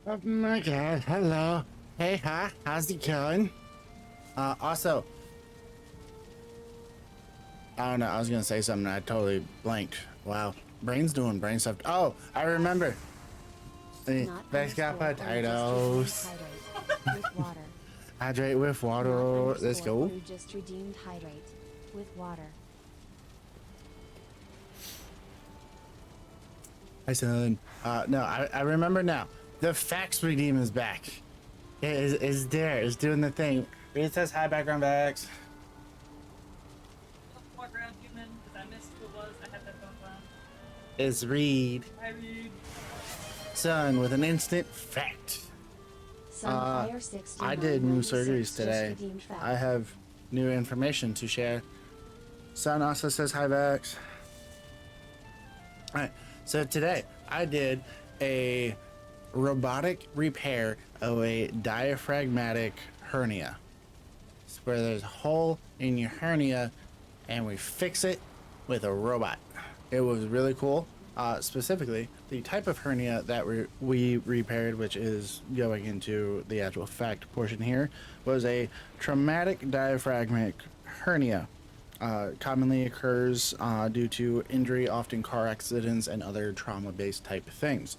Oh my god, hello. Hey, hi, how's it going? Also, I don't know, I was gonna say something, I totally blanked. Wow. Brain's doing brain stuff. Oh, I remember. Not Vex got underscore or just redeemed potatoes. hydrate with water. Hydrate with water. Not Let's underscore go. or just redeemed hydrate with water. Hi, son. No, I remember now. The fax redeem is back. It is there. It's doing the thing. It says hi, background Vex. Foreground human, because I missed who it was. I had that phone on. It's Reed. Hi, Reed. Son with an instant fact. Sun Fire 69 I did new 96 surgeries just today. redeemed fact. I have new information to share. Son also says hi, Vex. Alright, so today I did a robotic repair of a diaphragmatic hernia. It's where there's a hole in your hernia and we fix it with a robot. It was really cool. Specifically, the type of hernia that we repaired, which is going into the actual fact portion here, was a traumatic diaphragmatic hernia. Commonly occurs due to injury, often car accidents and other trauma-based type things.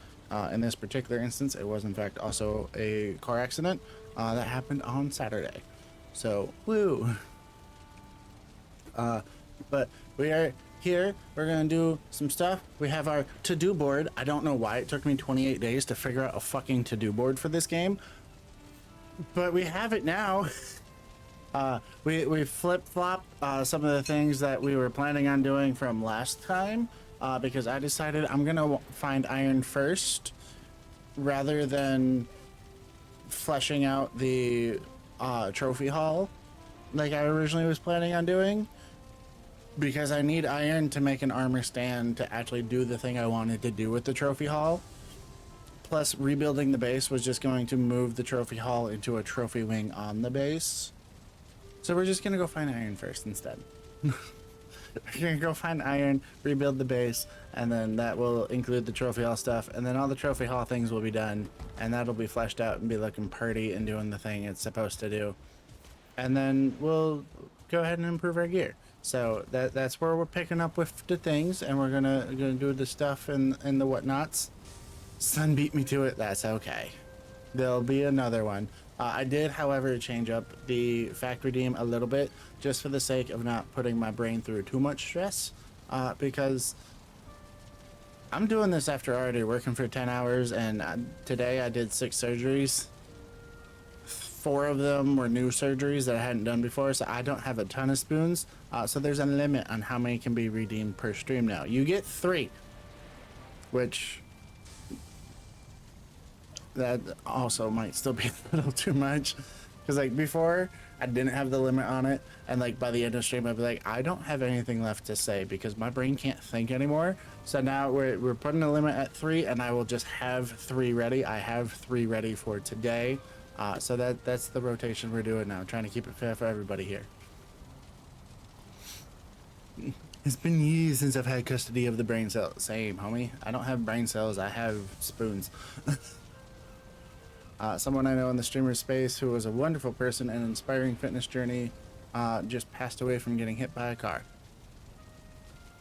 In this particular instance, it was in fact also a car accident that happened on Saturday. So, woo! But we are here. We're gonna do some stuff. We have our to-do board. I don't know why it took me 28 days to figure out a fucking to-do board for this game, but we have it now. We flip-flop some of the things that we were planning on doing from last time because I decided I'm gonna find iron first rather than fleshing out the trophy hall like I originally was planning on doing, because I need iron to make an armor stand to actually do the thing I wanted to do with the trophy hall. Plus, rebuilding the base was just going to move the trophy hall into a trophy wing on the base. So we're just gonna go find iron first instead. We're gonna go find iron, rebuild the base, and then that will include the trophy hall stuff, and then all the trophy hall things will be done, and that'll be fleshed out and be looking pretty and doing the thing it's supposed to do. And then we'll go ahead and improve our gear. So that's where we're picking up with the things, and we're gonna do the stuff and the whatnots. Sun beat me to it. That's okay. There'll be another one. I did, however, change up the fact redeem a little bit, just for the sake of not putting my brain through too much stress, because I'm doing this after already working for 10 hours, and today I did 6 surgeries. 4 of them were new surgeries that I hadn't done before, so I don't have a ton of spoons. So there's a limit on how many can be redeemed per stream now. You get 3, which that also might still be a little too much, because like before I didn't have the limit on it, and like by the end of the stream I'd be like, I don't have anything left to say because my brain can't think anymore. So now we're putting a limit at 3, and I will just have 3 ready. I have 3 ready for today. So that's the rotation we're doing now, trying to keep it fair for everybody here. It's been years since I've had custody of the brain cell. Same, homie. I don't have brain cells, I have spoons. Someone I know in the streamer space who was a wonderful person and inspiring fitness journey just passed away from getting hit by a car.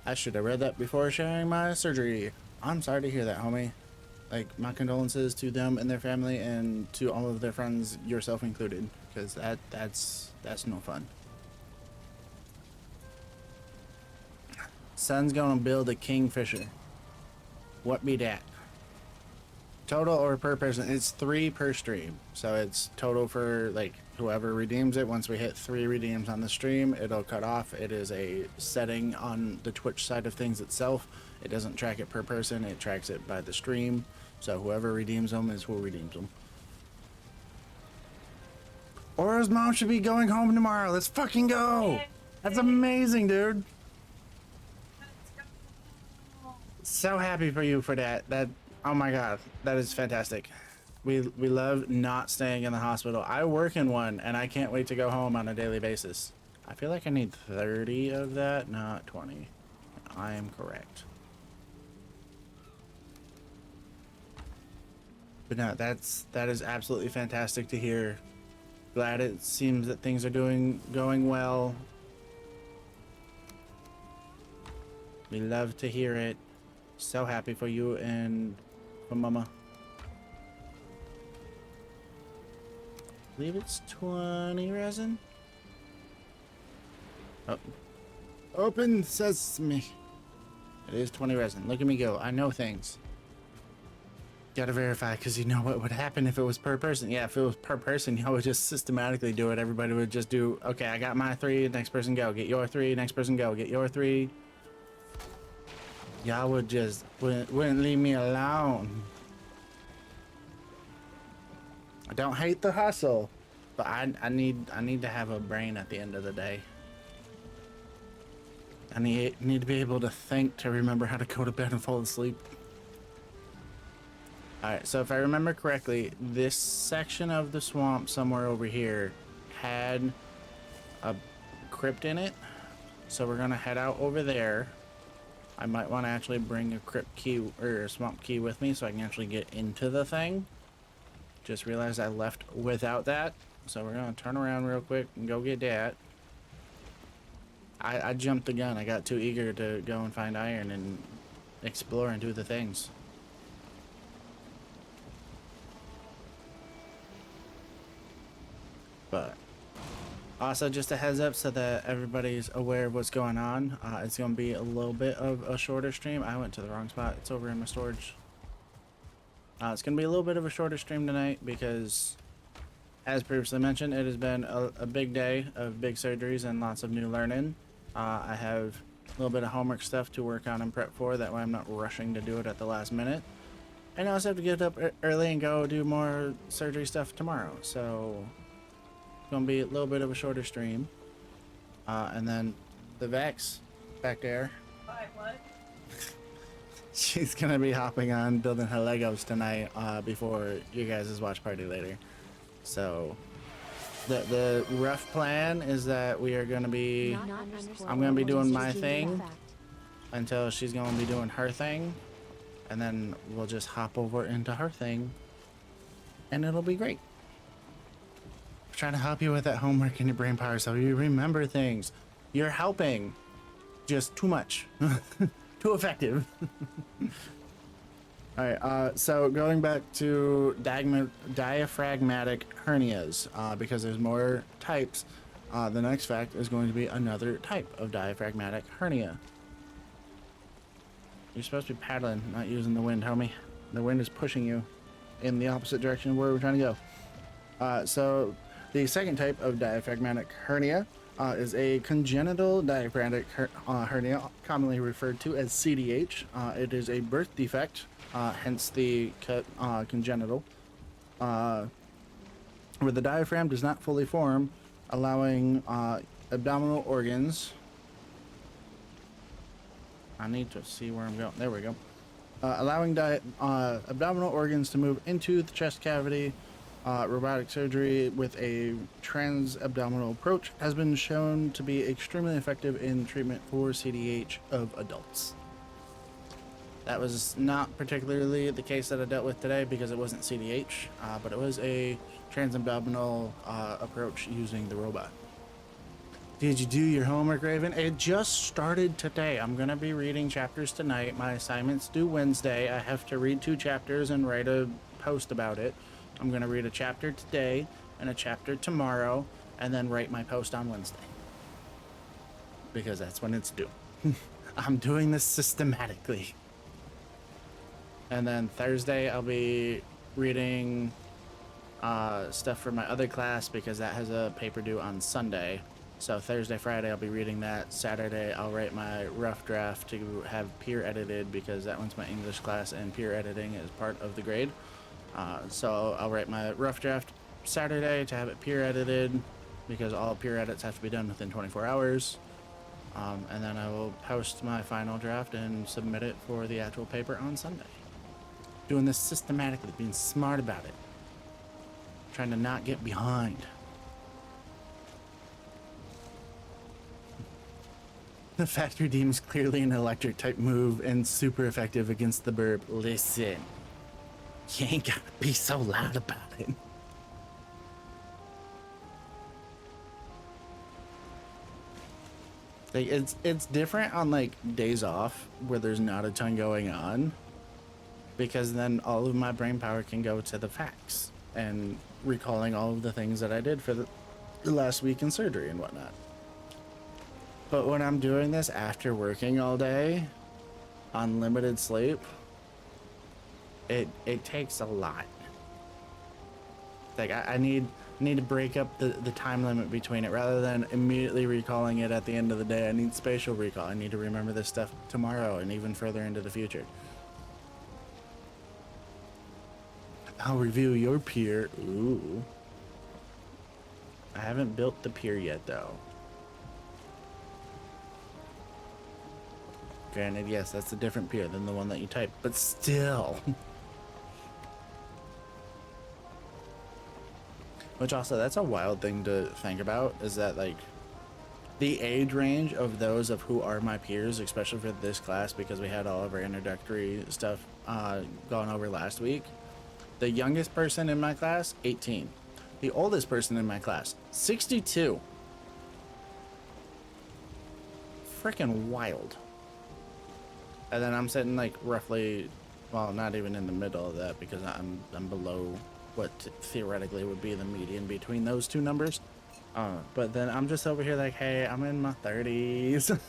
I should have read that before sharing my surgery. I'm sorry to hear that, homie. Like, my condolences to them and their family, and to all of their friends, yourself included, because that's no fun. Son's gonna build a kingfisher. What be that? Total or per person? It's 3 per stream, so it's total for like whoever redeems it. Once we hit 3 redeems on the stream, it'll cut off. It is a setting on the Twitch side of things itself. It doesn't track it per person, it tracks it by the stream. So whoever redeems them is who redeems them. Aura's mom should be going home tomorrow. Let's fucking go. That's amazing, dude. So happy for you for that. Oh my god, that is fantastic. We love not staying in the hospital. I work in one, and I can't wait to go home on a daily basis. I feel like I need 30 of that, not 20. I am correct. But no, that is absolutely fantastic to hear. Glad it seems that things are going well. We love to hear it. So happy for you and for Mama. I believe it's 20 resin. Oh. Open sesame. It is 20 resin. Look at me go. I know things. Gotta verify, because you know what would happen if it was per person. Yeah, if it was per person, y'all would just systematically do it. Everybody would just do, okay, I got my 3, next person go. Get your 3, next person go. Get your 3. Y'all would just, wouldn't leave me alone. I don't hate the hustle, but I need to have a brain at the end of the day. I need to be able to think to remember how to go to bed and fall asleep. Alright, so if I remember correctly, this section of the swamp somewhere over here had a crypt in it. So we're gonna head out over there. I might want to actually bring a crypt key or a swamp key with me so I can actually get into the thing. Just realized I left without that. So we're gonna turn around real quick and go get that. I jumped the gun. I got too eager to go and find iron and explore and do the things. But also just a heads up so that everybody's aware of what's going on. It's going to be a little bit of a shorter stream. I went to the wrong spot. It's over in my storage. It's going to be a little bit of a shorter stream tonight because, as previously mentioned, it has been a big day of big surgeries and lots of new learning. I have a little bit of homework stuff to work on and prep for. That way I'm not rushing to do it at the last minute. And I also have to get up early and go do more surgery stuff tomorrow. So it's going to be a little bit of a shorter stream. And then the Vex back there. Bye, what? She's going to be hopping on building her Legos tonight before you guys' watch party later. So the rough plan is that we are going to be... I'm going to be doing my thing until she's going to be doing her thing. And then we'll just hop over into her thing. And it'll be great. I'm trying to help you with that homework and your brain power so you remember things. You're helping. Just too much. Too effective. Alright, so going back to diaphragmatic hernias, because there's more types, the next fact is going to be another type of diaphragmatic hernia. You're supposed to be paddling, not using the wind, homie. The wind is pushing you in the opposite direction of where we're trying to go. So the second type of diaphragmatic hernia is a congenital diaphragmatic hernia, commonly referred to as CDH. It is a birth defect, hence the congenital, where the diaphragm does not fully form, allowing abdominal organs. I need to see where I'm going. There we go. Allowing abdominal organs to move into the chest cavity. Robotic surgery with a trans-abdominal approach has been shown to be extremely effective in treatment for CDH of adults. That was not particularly the case that I dealt with today because it wasn't CDH, but it was a trans-abdominal approach using the robot. Did you do your homework, Raven? It just started today. I'm going to be reading chapters tonight. My assignment's due Wednesday. I have to read 2 chapters and write a post about it. I'm going to read a chapter today and a chapter tomorrow and then write my post on Wednesday. Because that's when it's due. I'm doing this systematically. And then Thursday I'll be reading stuff for my other class because that has a paper due on Sunday. So Thursday, Friday I'll be reading that. Saturday I'll write my rough draft to have peer edited because that one's my English class and peer editing is part of the grade. So I'll write my rough draft Saturday to have it peer edited because all peer edits have to be done within 24 hours. And then I will post my final draft and submit it for the actual paper on Sunday. Doing this systematically, being smart about it. Trying to not get behind. The factory deems clearly an electric type move and super effective against the burb. Listen. You ain't gotta be so loud about it. Like it's different on like days off where there's not a ton going on, because then all of my brain power can go to the facts and recalling all of the things that I did for the last week in surgery and whatnot. But when I'm doing this after working all day on limited sleep, it takes a lot. Like I need to break up the time limit between it rather than immediately recalling it at the end of the day. I need spatial recall. I need to remember this stuff tomorrow and even further into the future. I'll review your pier. Ooh. I haven't built the pier yet though. Granted, yes, that's a different pier than the one that you typed, but still. Which also, that's a wild thing to think about, is that like the age range of those of who are my peers, especially for this class, because we had all of our introductory stuff gone over last week. The youngest person in my class, 18. The oldest person in my class, 62. Freaking wild. And then I'm sitting like roughly, well, not even in the middle of that, because I'm below what theoretically would be the median between those two numbers. But then I'm just over here like, hey, I'm in my 30s.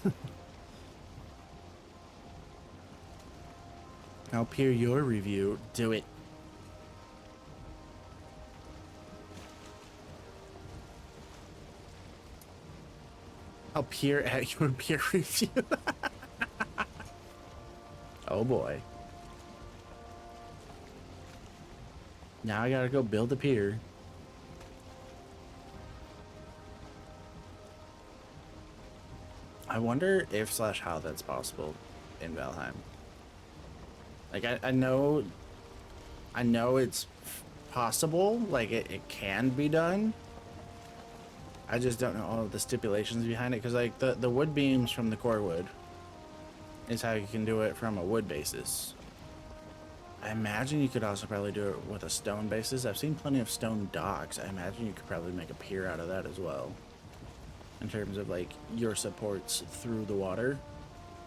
I'll peer your review. Do it. I'll peer at your peer review. Oh boy. Now I gotta go build a pier. I wonder if / how that's possible in Valheim. Like I know it's possible, like it can be done. I just don't know all of the stipulations behind it, because like the wood beams from the core wood is how you can do it from a wood basis. I imagine you could also probably do it with a stone basis. I've seen plenty of stone docks. I imagine you could probably make a pier out of that as well, in terms of like your supports through the water,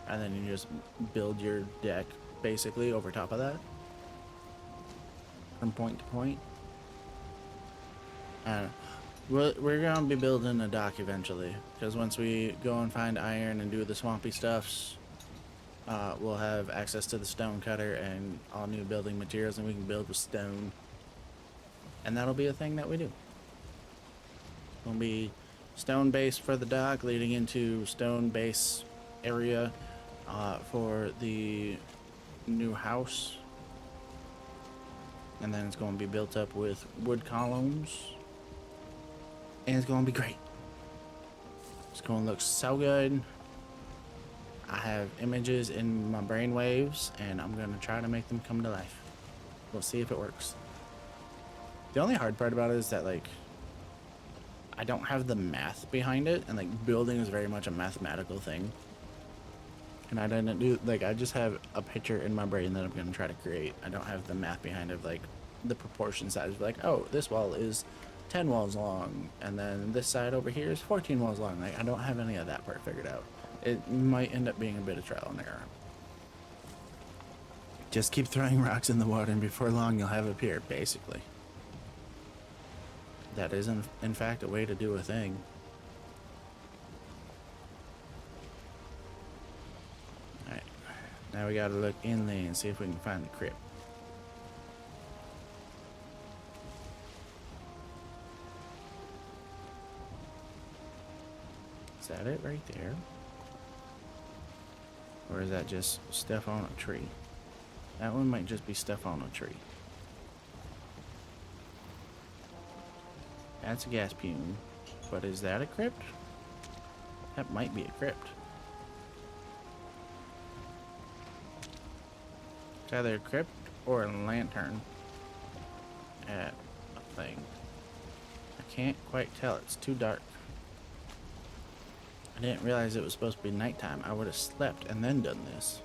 and then you just build your deck basically over top of that from point to point. We're gonna be building a dock eventually, because once we go and find iron and do the swampy stuffs, we'll have access to the stone cutter and all new building materials, and we can build with stone. And that'll be a thing that we do. It'll be stone base for the dock, leading into stone base area for the new house. And then it's going to be built up with wood columns. And it's going to be great. It's going to look so good. I have images in my brain waves, and I'm going to try to make them come to life. We'll see if it works. The only hard part about it is that, like, I don't have the math behind it, and, like, building is very much a mathematical thing. And I didn't do, like, I just have a picture in my brain that I'm going to try to create. I don't have the math behind it, like, the proportion size. Like, oh, this wall is 10 walls long, and then this side over here is 14 walls long. Like, I don't have any of that part figured out. It might end up being a bit of trial and error. Just keep throwing rocks in the water, and before long you'll have a pier, basically. That is, in fact, a way to do a thing. Alright. Now we gotta look inland and see if we can find the crypt. Is that it right there? Or is that just stuff on a tree? That one might just be stuff on a tree. That's a gas fume. But is that a crypt? That might be a crypt. It's either a crypt or a lantern at a thing. I can't quite tell. It's too dark. I didn't realize it was supposed to be nighttime. I would have slept and then done this.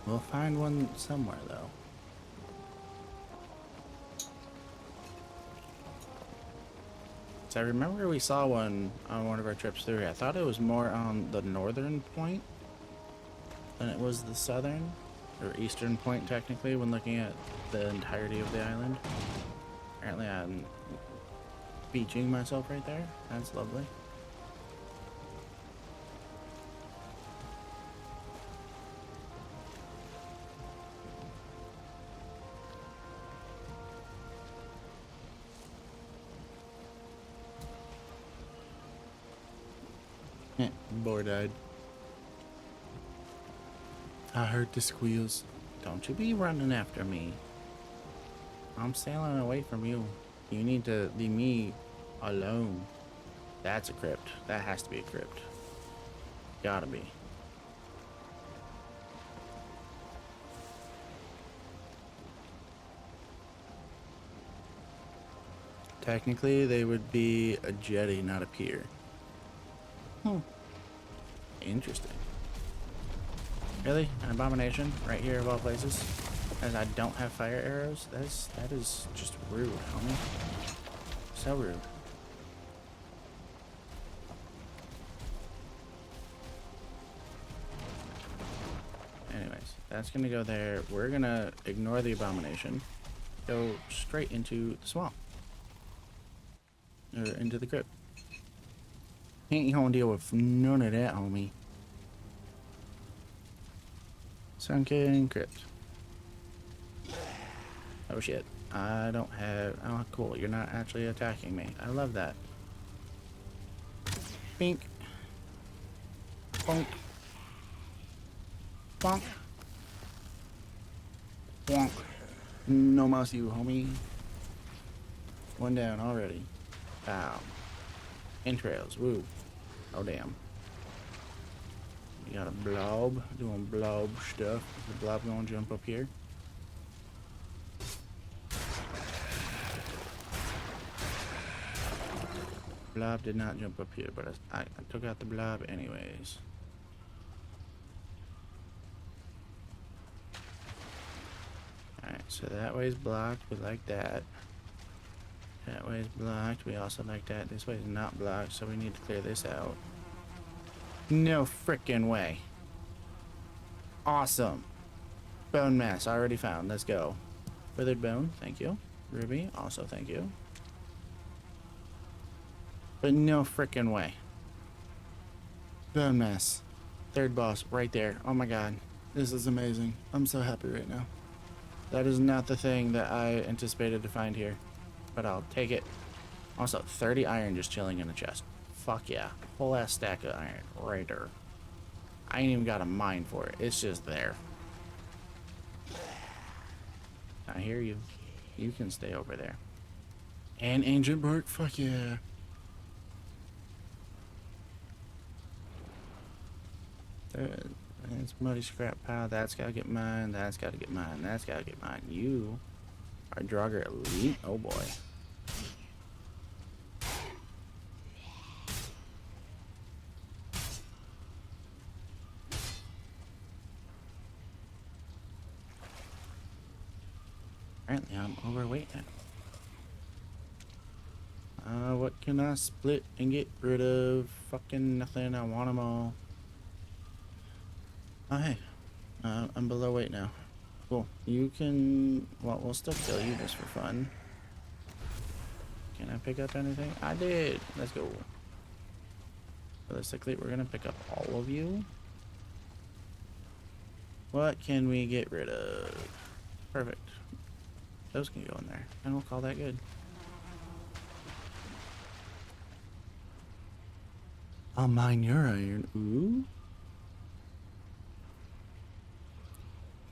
We'll find one somewhere, though. So I remember we saw one on one of our trips through here. I thought it was more on the northern point than it was the southern, or eastern point, technically, when looking at the entirety of the island. Apparently I'm beaching myself right there. That's lovely. Boar died. I heard the squeals. Don't you be running after me. I'm sailing away from you. You need to leave me alone. That's a crypt. That has to be a crypt. Gotta be. Technically, they would be a jetty, not a pier. Interesting. Really? An abomination right here of all places? And I don't have fire arrows? That is just rude, homie. So rude. Anyways, that's gonna go there. We're gonna ignore the abomination. Go straight into the swamp. Or into the crypt. Ain't gonna deal with none of that, homie. Sunken crypt. Oh shit. I don't have... Oh, cool. You're not actually attacking me. I love that. Bink. Bonk. Bonk. Bonk. No mouse you, homie. One down already. Pow. Entrails. Woo. Oh, damn. You got a blob doing blob stuff. Is the blob gonna jump up here? Blob did not jump up here, but I took out the blob anyways. Alright, so that way's blocked. We like that. That way's blocked. We also like that. This way's not blocked, so we need to clear this out. No frickin' way. Awesome. Bone mass already found. Let's go. Withered bone. Thank you. Ruby. Also thank you. But no frickin' way. Bone mass. Third boss right there. Oh my god. This is amazing. I'm so happy right now. That is not the thing that I anticipated to find here. But I'll take it. Also, 30 iron just chilling in the chest. Fuck yeah. Whole ass stack of iron right there. I ain't even got a mine for it. It's just there. I hear you. You can stay over there. And ancient bark? Fuck yeah. It's muddy scrap pile. That's gotta get mine. That's gotta get mine. That's gotta get mine. You are Draugr Elite? Oh boy. Apparently I'm overweight now. What can I split and get rid of? Fucking nothing. I want them all. Oh, hey. I'm below weight now. Cool. You can... Well, we'll still kill you just for fun. Can I pick up anything? I did! Let's go. Realistically, we're gonna pick up all of you. What can we get rid of? Perfect. Those can go in there. And we'll call that good. I'll mine your iron. Ooh.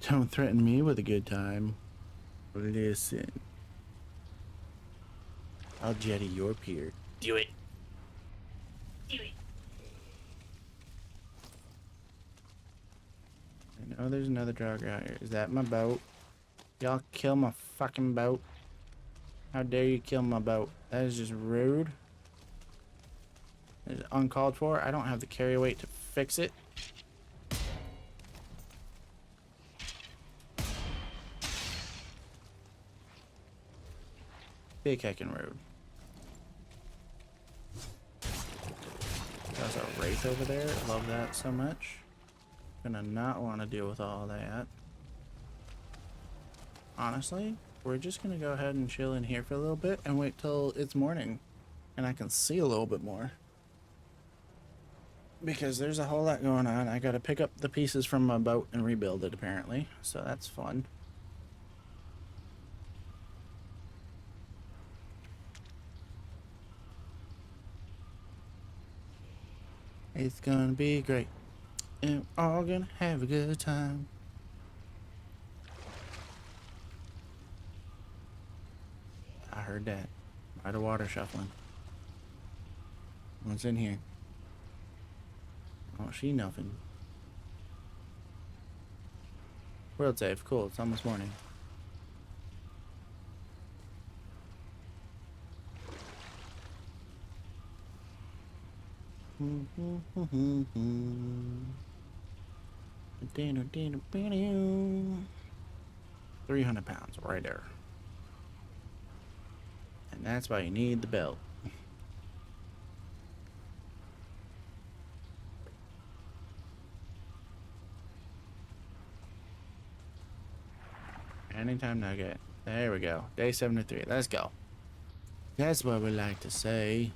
Don't threaten me with a good time. Listen. I'll jetty your pier. Do it. Do it. I know there's another Draugr out here. Is that my boat? Y'all kill my fucking boat. How dare you kill my boat? That is just rude. It's uncalled for. I don't have the carry weight to fix it. Big heckin' rude. There's a wraith over there. Love that so much. Gonna not want to deal with all that. Honestly, we're just gonna go ahead and chill in here for a little bit and wait till it's morning and I can see a little bit more. Because there's a whole lot going on. I gotta pick up the pieces from my boat and rebuild it apparently. So that's fun. It's gonna be great. And we're all gonna have a good time. I heard that. By the water shuffling. What's in here? Oh, she nothing. World save. Cool. It's almost morning. £300 right there. And that's why you need the belt. Anytime nugget. There we go. Day 73. Let's go. That's what we like to say.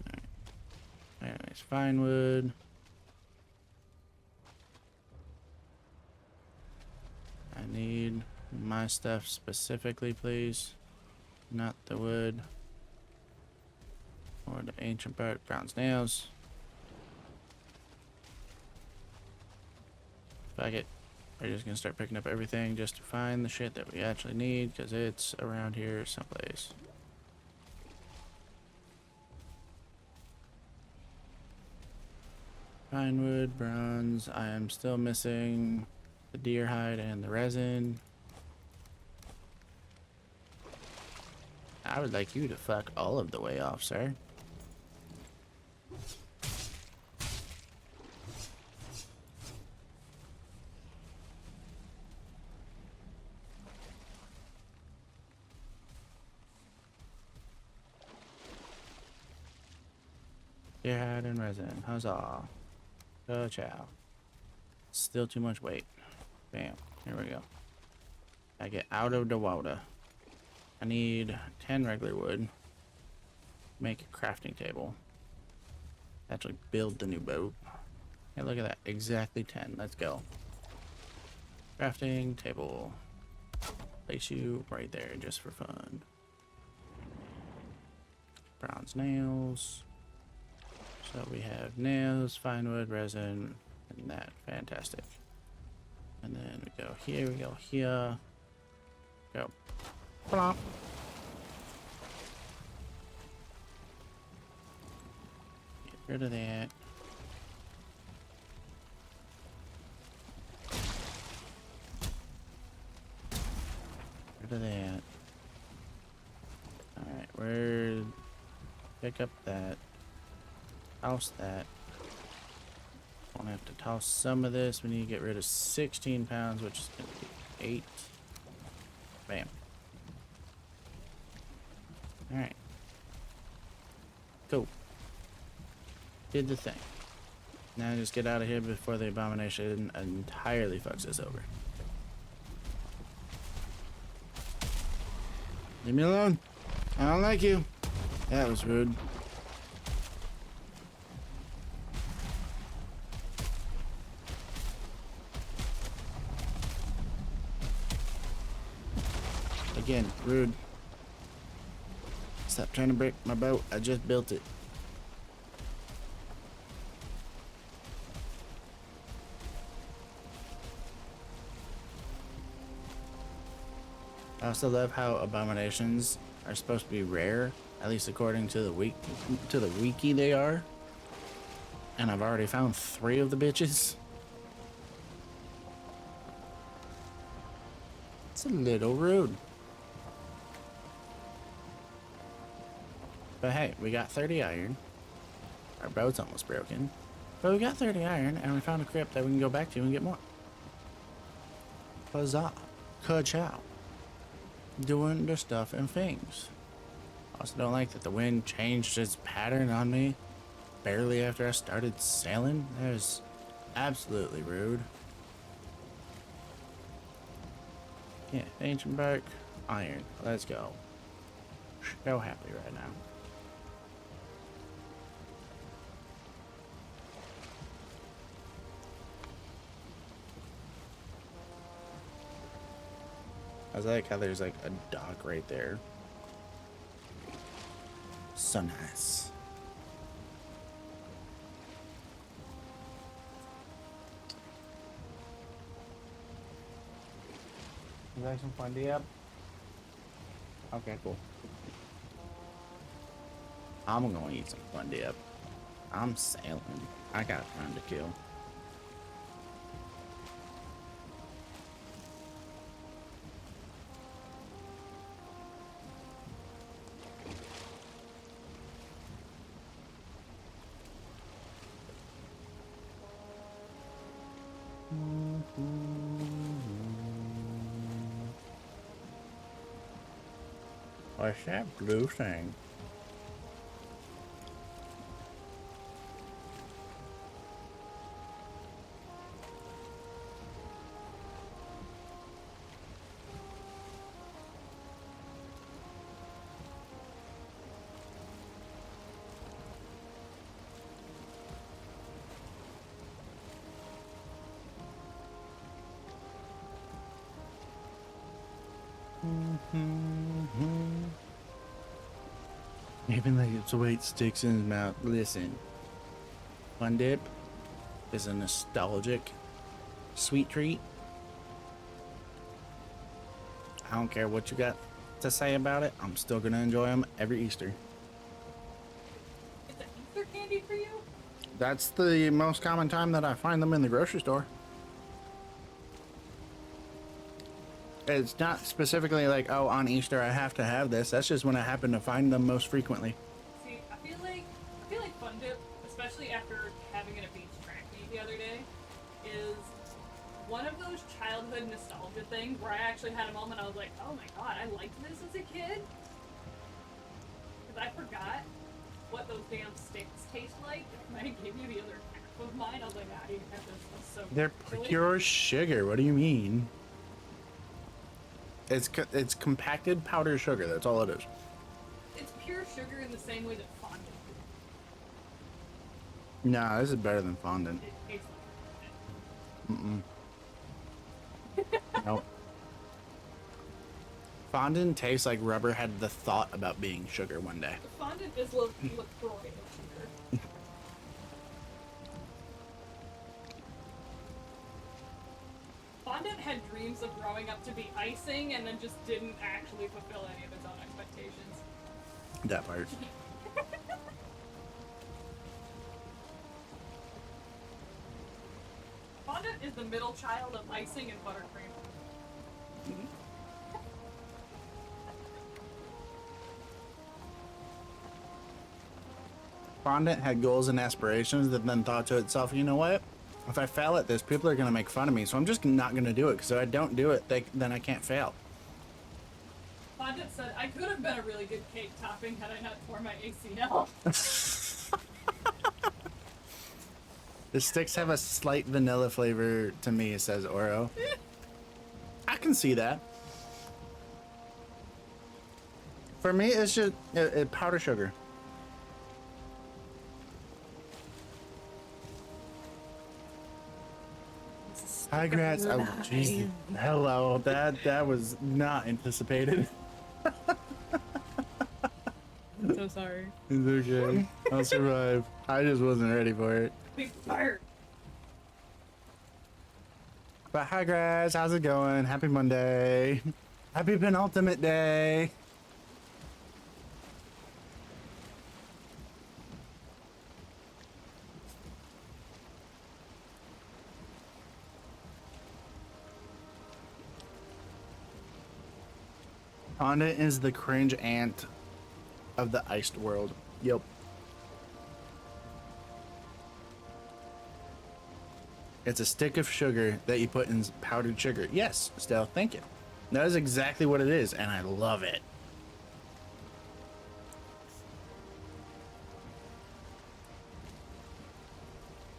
Alright. Anyways, fine wood. I need my stuff specifically, please. Not the wood. Or the ancient bark, brown snails. Fuck it. We're just gonna start picking up everything just to find the shit that we actually need, because it's around here someplace. Pine wood, bronze. I am still missing the deer hide and the resin. I would like you to fuck all of the way off, sir. Deer hide and resin. Huzzah. Go chow. Still too much weight. Bam. Here we go. I get out of the water. I need 10 regular wood. Make a crafting table. Actually build the new boat. Hey, look at that. Exactly 10. Let's go. Crafting table. Place you right there just for fun. Bronze nails. So we have nails, fine wood, resin, and that. Fantastic. And then we go here, we go here. Go. Plop. Get rid of that. Rid of that. Alright, we're... Pick up that. Toss that. Won't have to toss some of this. We need to get rid of 16 pounds, which is going to be 8. Bam. Alright. Cool. Did the thing. Now just get out of here before the abomination entirely fucks us over. Leave me alone. I don't like you. That was rude. Again, rude. Stop trying to break my boat. I just built it. I also love how abominations are supposed to be rare, at least according to the wiki they are. And I've already found 3 of the bitches. It's a little rude. But hey, we got 30 iron. Our boat's almost broken. But we got 30 iron, and we found a crypt that we can go back to and get more. Huzzah. Ka-chow. doing the stuff and things. Also don't like that the wind changed its pattern on me barely after I started sailing. That is absolutely rude. Yeah, ancient bark, iron. Let's go. So happy right now. I like how there's like a dock right there. So nice. You like some fun dip? Okay, cool. I'm gonna eat some fun dip. I'm sailing. I got time to kill. What's that blue thing? Even like its weight sticks in his mouth. Listen, Fun Dip is a nostalgic sweet treat. I don't care what you got to say about it. I'm still gonna enjoy them every Easter. Is that Easter candy for you? That's the most common time that I find them in the grocery store. It's not specifically like, oh, on Easter I have to have this. That's just when I happen to find them most frequently. See, I feel like Fun Dip, especially after having it at beach track meet the other day, is one of those childhood nostalgia things where I actually had a moment I was like, oh my god, I liked this as a kid. Because I forgot what those damn sticks taste like. When I gave you the other half of mine, I was like, ah, you can have this. It's so They're silly. pure sugar. What do you mean? It's compacted powdered sugar. That's all it is. It's pure sugar in the same way that fondant Nah, this is better than fondant. is. It tastes like fondant. Nope. Fondant tastes like rubber had the thought about being sugar one day. The fondant is LaCroix of sugar. Fondant had dreams of growing up to be icing and then just didn't actually fulfill any of its own expectations. That part. Fondant is the middle child of icing and buttercream. Fondant had goals and aspirations that then thought to itself, you know what? If I fail at this, people are going to make fun of me, so I'm just not going to do it, because if I don't do it, then I can't fail. Fondant said, I could have been a really good cake topping had I not torn my ACL. The sticks have a slight vanilla flavor to me, says Oro. I can see that. For me, it's just powder sugar. Hi, Grass. Oh, jeez. Hello. That was not anticipated. I'm so sorry. It's okay. I'll survive. I just wasn't ready for it. Big fire. But hi, Grass. How's it going? Happy Monday. Happy penultimate day. Fondant is the cringe ant of the iced world. Yep. It's a stick of sugar that you put in powdered sugar. Yes, Stell, thank you. That is exactly what it is, and I love it.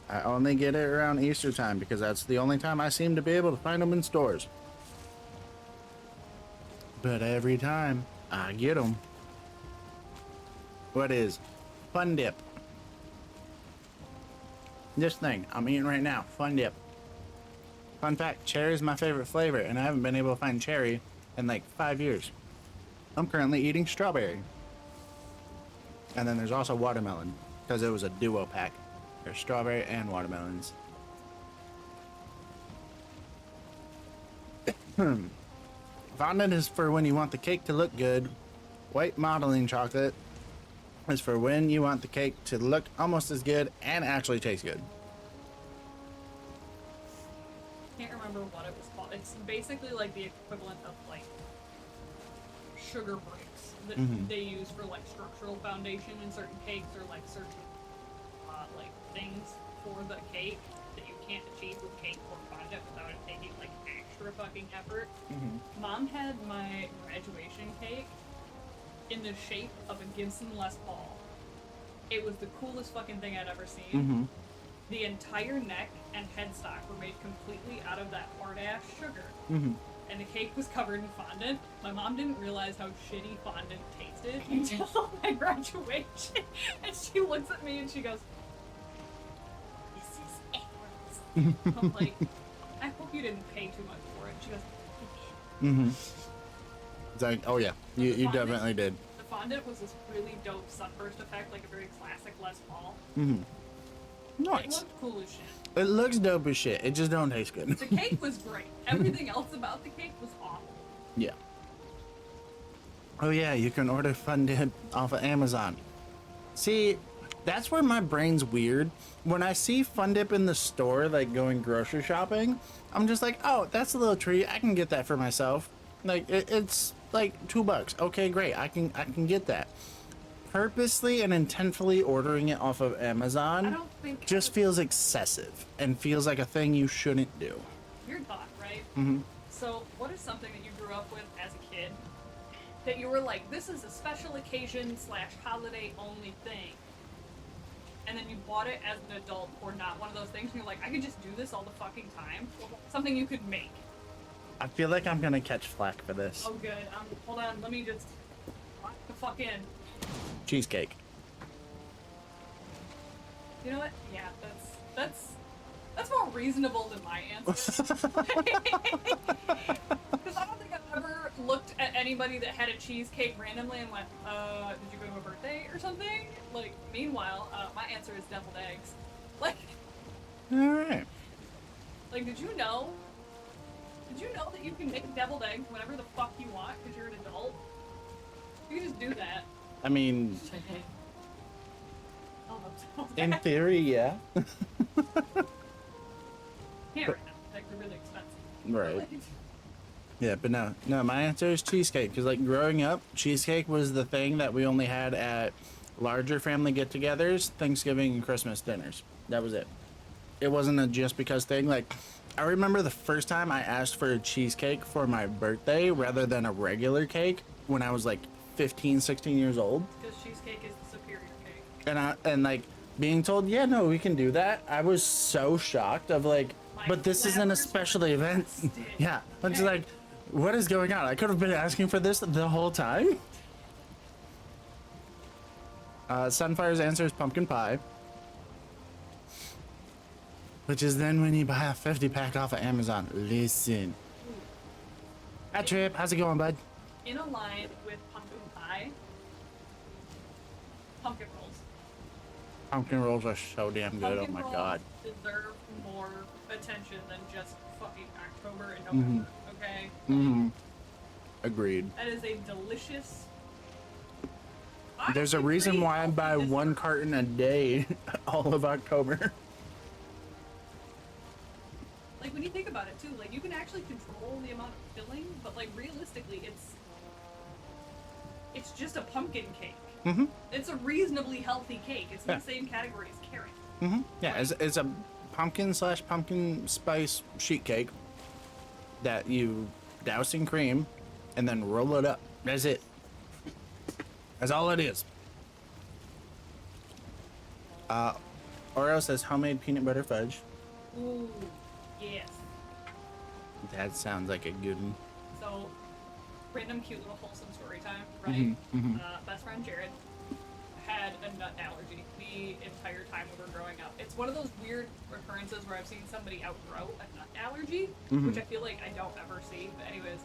I only get it around Easter time because that's the only time I seem to be able to find them in stores. But every time I get them. What is Fun Dip? This thing I'm eating right now, Fun Dip. Fun fact, cherry is my favorite flavor, and I haven't been able to find cherry in like 5 years. I'm currently eating strawberry. And then there's also watermelon, because it was a duo pack. There's strawberry and watermelons. Fondant is for when you want the cake to look good. White modeling chocolate is for when you want the cake to look almost as good and actually taste good. Can't remember what it was called. It's basically like the equivalent of like sugar bricks that they use for like structural foundation in certain cakes or like certain like things for the cake that you can't achieve with cake or fondant without it taking like extra fucking effort. Mom had my graduation cake in the shape of a Gibson Les Paul. It was the coolest fucking thing I'd ever seen. The entire neck and headstock were made completely out of that hard-ass sugar. And the cake was covered in fondant. My mom didn't realize how shitty fondant tasted until my graduation. And she looks at me and she goes, "This is Edward's." I'm like, I hope you didn't pay too much for it. She goes, It's like, oh yeah, you fondant- definitely did. The fondant was this really dope sunburst effect, like a very classic Les Paul. It Nice. looked cool as shit. It looks dope as shit. It just don't taste good. The cake was great. Everything else about the cake was awful. Yeah. Oh yeah, you can order Fun Dip off of Amazon. See, that's where my brain's weird. When I see Fun Dip in the store, like going grocery shopping, I'm just like, oh, that's a little treat. I can get that for myself. Like it's like $2. Okay, great. I can get that. Purposely and intentfully ordering it off of I Amazon don't think just feels excessive and feels like a thing you shouldn't do. weird thought, right? So, what is something that you grew up with as a kid that you were like, this is a special occasion / holiday only thing, and then you bought it as an adult or not one of those things, and you're like, I could just do this all the fucking time. Something you could make. I feel like I'm gonna catch flack for this. Oh, good. Hold on. Let me just lock the fuck in. Cheesecake. You know what? Yeah, that's more reasonable than my answer. Because I don't think I've ever looked at anybody that had a cheesecake randomly and went, did you go to a birthday or something? Like, meanwhile, my answer is deviled eggs. Like, Alright. like, did you know that you can make deviled eggs whenever the fuck you want because you're an adult? You can just do that. I mean, Oh, in theory, yeah. Can't right now. Like, they're really expensive. Right. Yeah, but no, my answer is cheesecake. Because, like, growing up, cheesecake was the thing that we only had at larger family get-togethers, Thanksgiving and Christmas dinners. That was it. It wasn't a just because thing. Like, I remember the first time I asked for a cheesecake for my birthday rather than a regular cake when I was, like, 15, 16 years old. Because cheesecake is the superior cake. And like, being told, yeah, no, we can do that. I was so shocked of, like, My but this isn't a flappers special were event. busted. Yeah. I'm just like, what is going on? I could have been asking for this the whole time. Sunfire's answer is pumpkin pie. Which is then when you buy a 50-pack off of Amazon. Listen. Hi, Trip. How's it going, bud? In a line with pumpkin pie, pumpkin rolls. Pumpkin rolls are so damn good. Pumpkin Oh my rolls god. deserve more attention than just fucking October and November. Okay? Agreed. That is a delicious. There's a honestly, reason pretty why I buy healthy one dessert. carton a day all of October. Like, when you think about it too, like, you can actually control the amount of filling, but like realistically, it's just a pumpkin cake. It's a reasonably healthy cake. It's in Yeah. the same category as carrot. Yeah, it's a pumpkin / pumpkin spice sheet cake that you douse in cream, and then roll it up. That's it. That's all it is. Oreo says homemade peanut butter fudge. Ooh, yes. That sounds like a good one. So, random cute little wholesome story time, right? Best friend Jared had a nut allergy the entire time we were growing up. It's one of those weird occurrences where I've seen somebody outgrow a nut allergy, which I feel like I don't ever see. But anyways,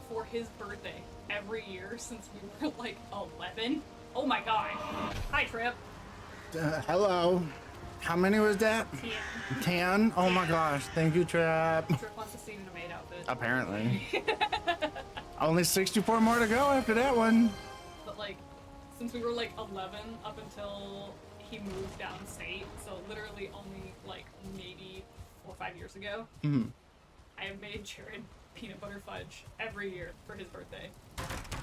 for his birthday, every year since we were like 11. Oh my god. Hi, Trip. Hello. How many was that? 10. 10? Oh my gosh. Thank you, Trap. Trip wants to see in a maid outfit. Apparently. Only 64 more to go after that one. But like, since we were like 11 up until he moved downstate, so literally only like maybe 4 or 5 years ago, I have made Jared peanut butter fudge every year for his birthday.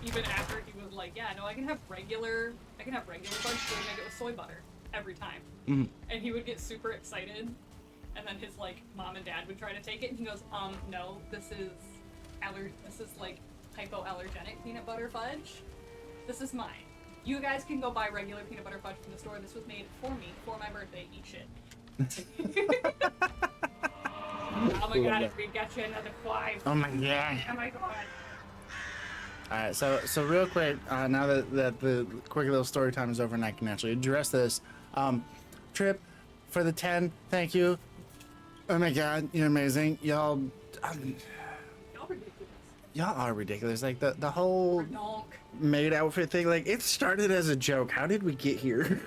Even after he was like, yeah, no, I can have regular fudge, so we make it with soy butter every time. And he would get super excited, and then his like mom and dad would try to take it, and he goes, no, this is like hypoallergenic peanut butter fudge. This is mine. You guys can go buy regular peanut butter fudge from the store. This was made for me for my birthday. Eat shit. Oh my god, we got you another 5. Oh my god. Oh my god. Alright, so real quick, now that the quick little story time is over and I can actually address this. Trip, for the 10, thank you. Oh my god, you're amazing. Y'all are ridiculous. Like the whole maid outfit thing, like it started as a joke. How did we get here?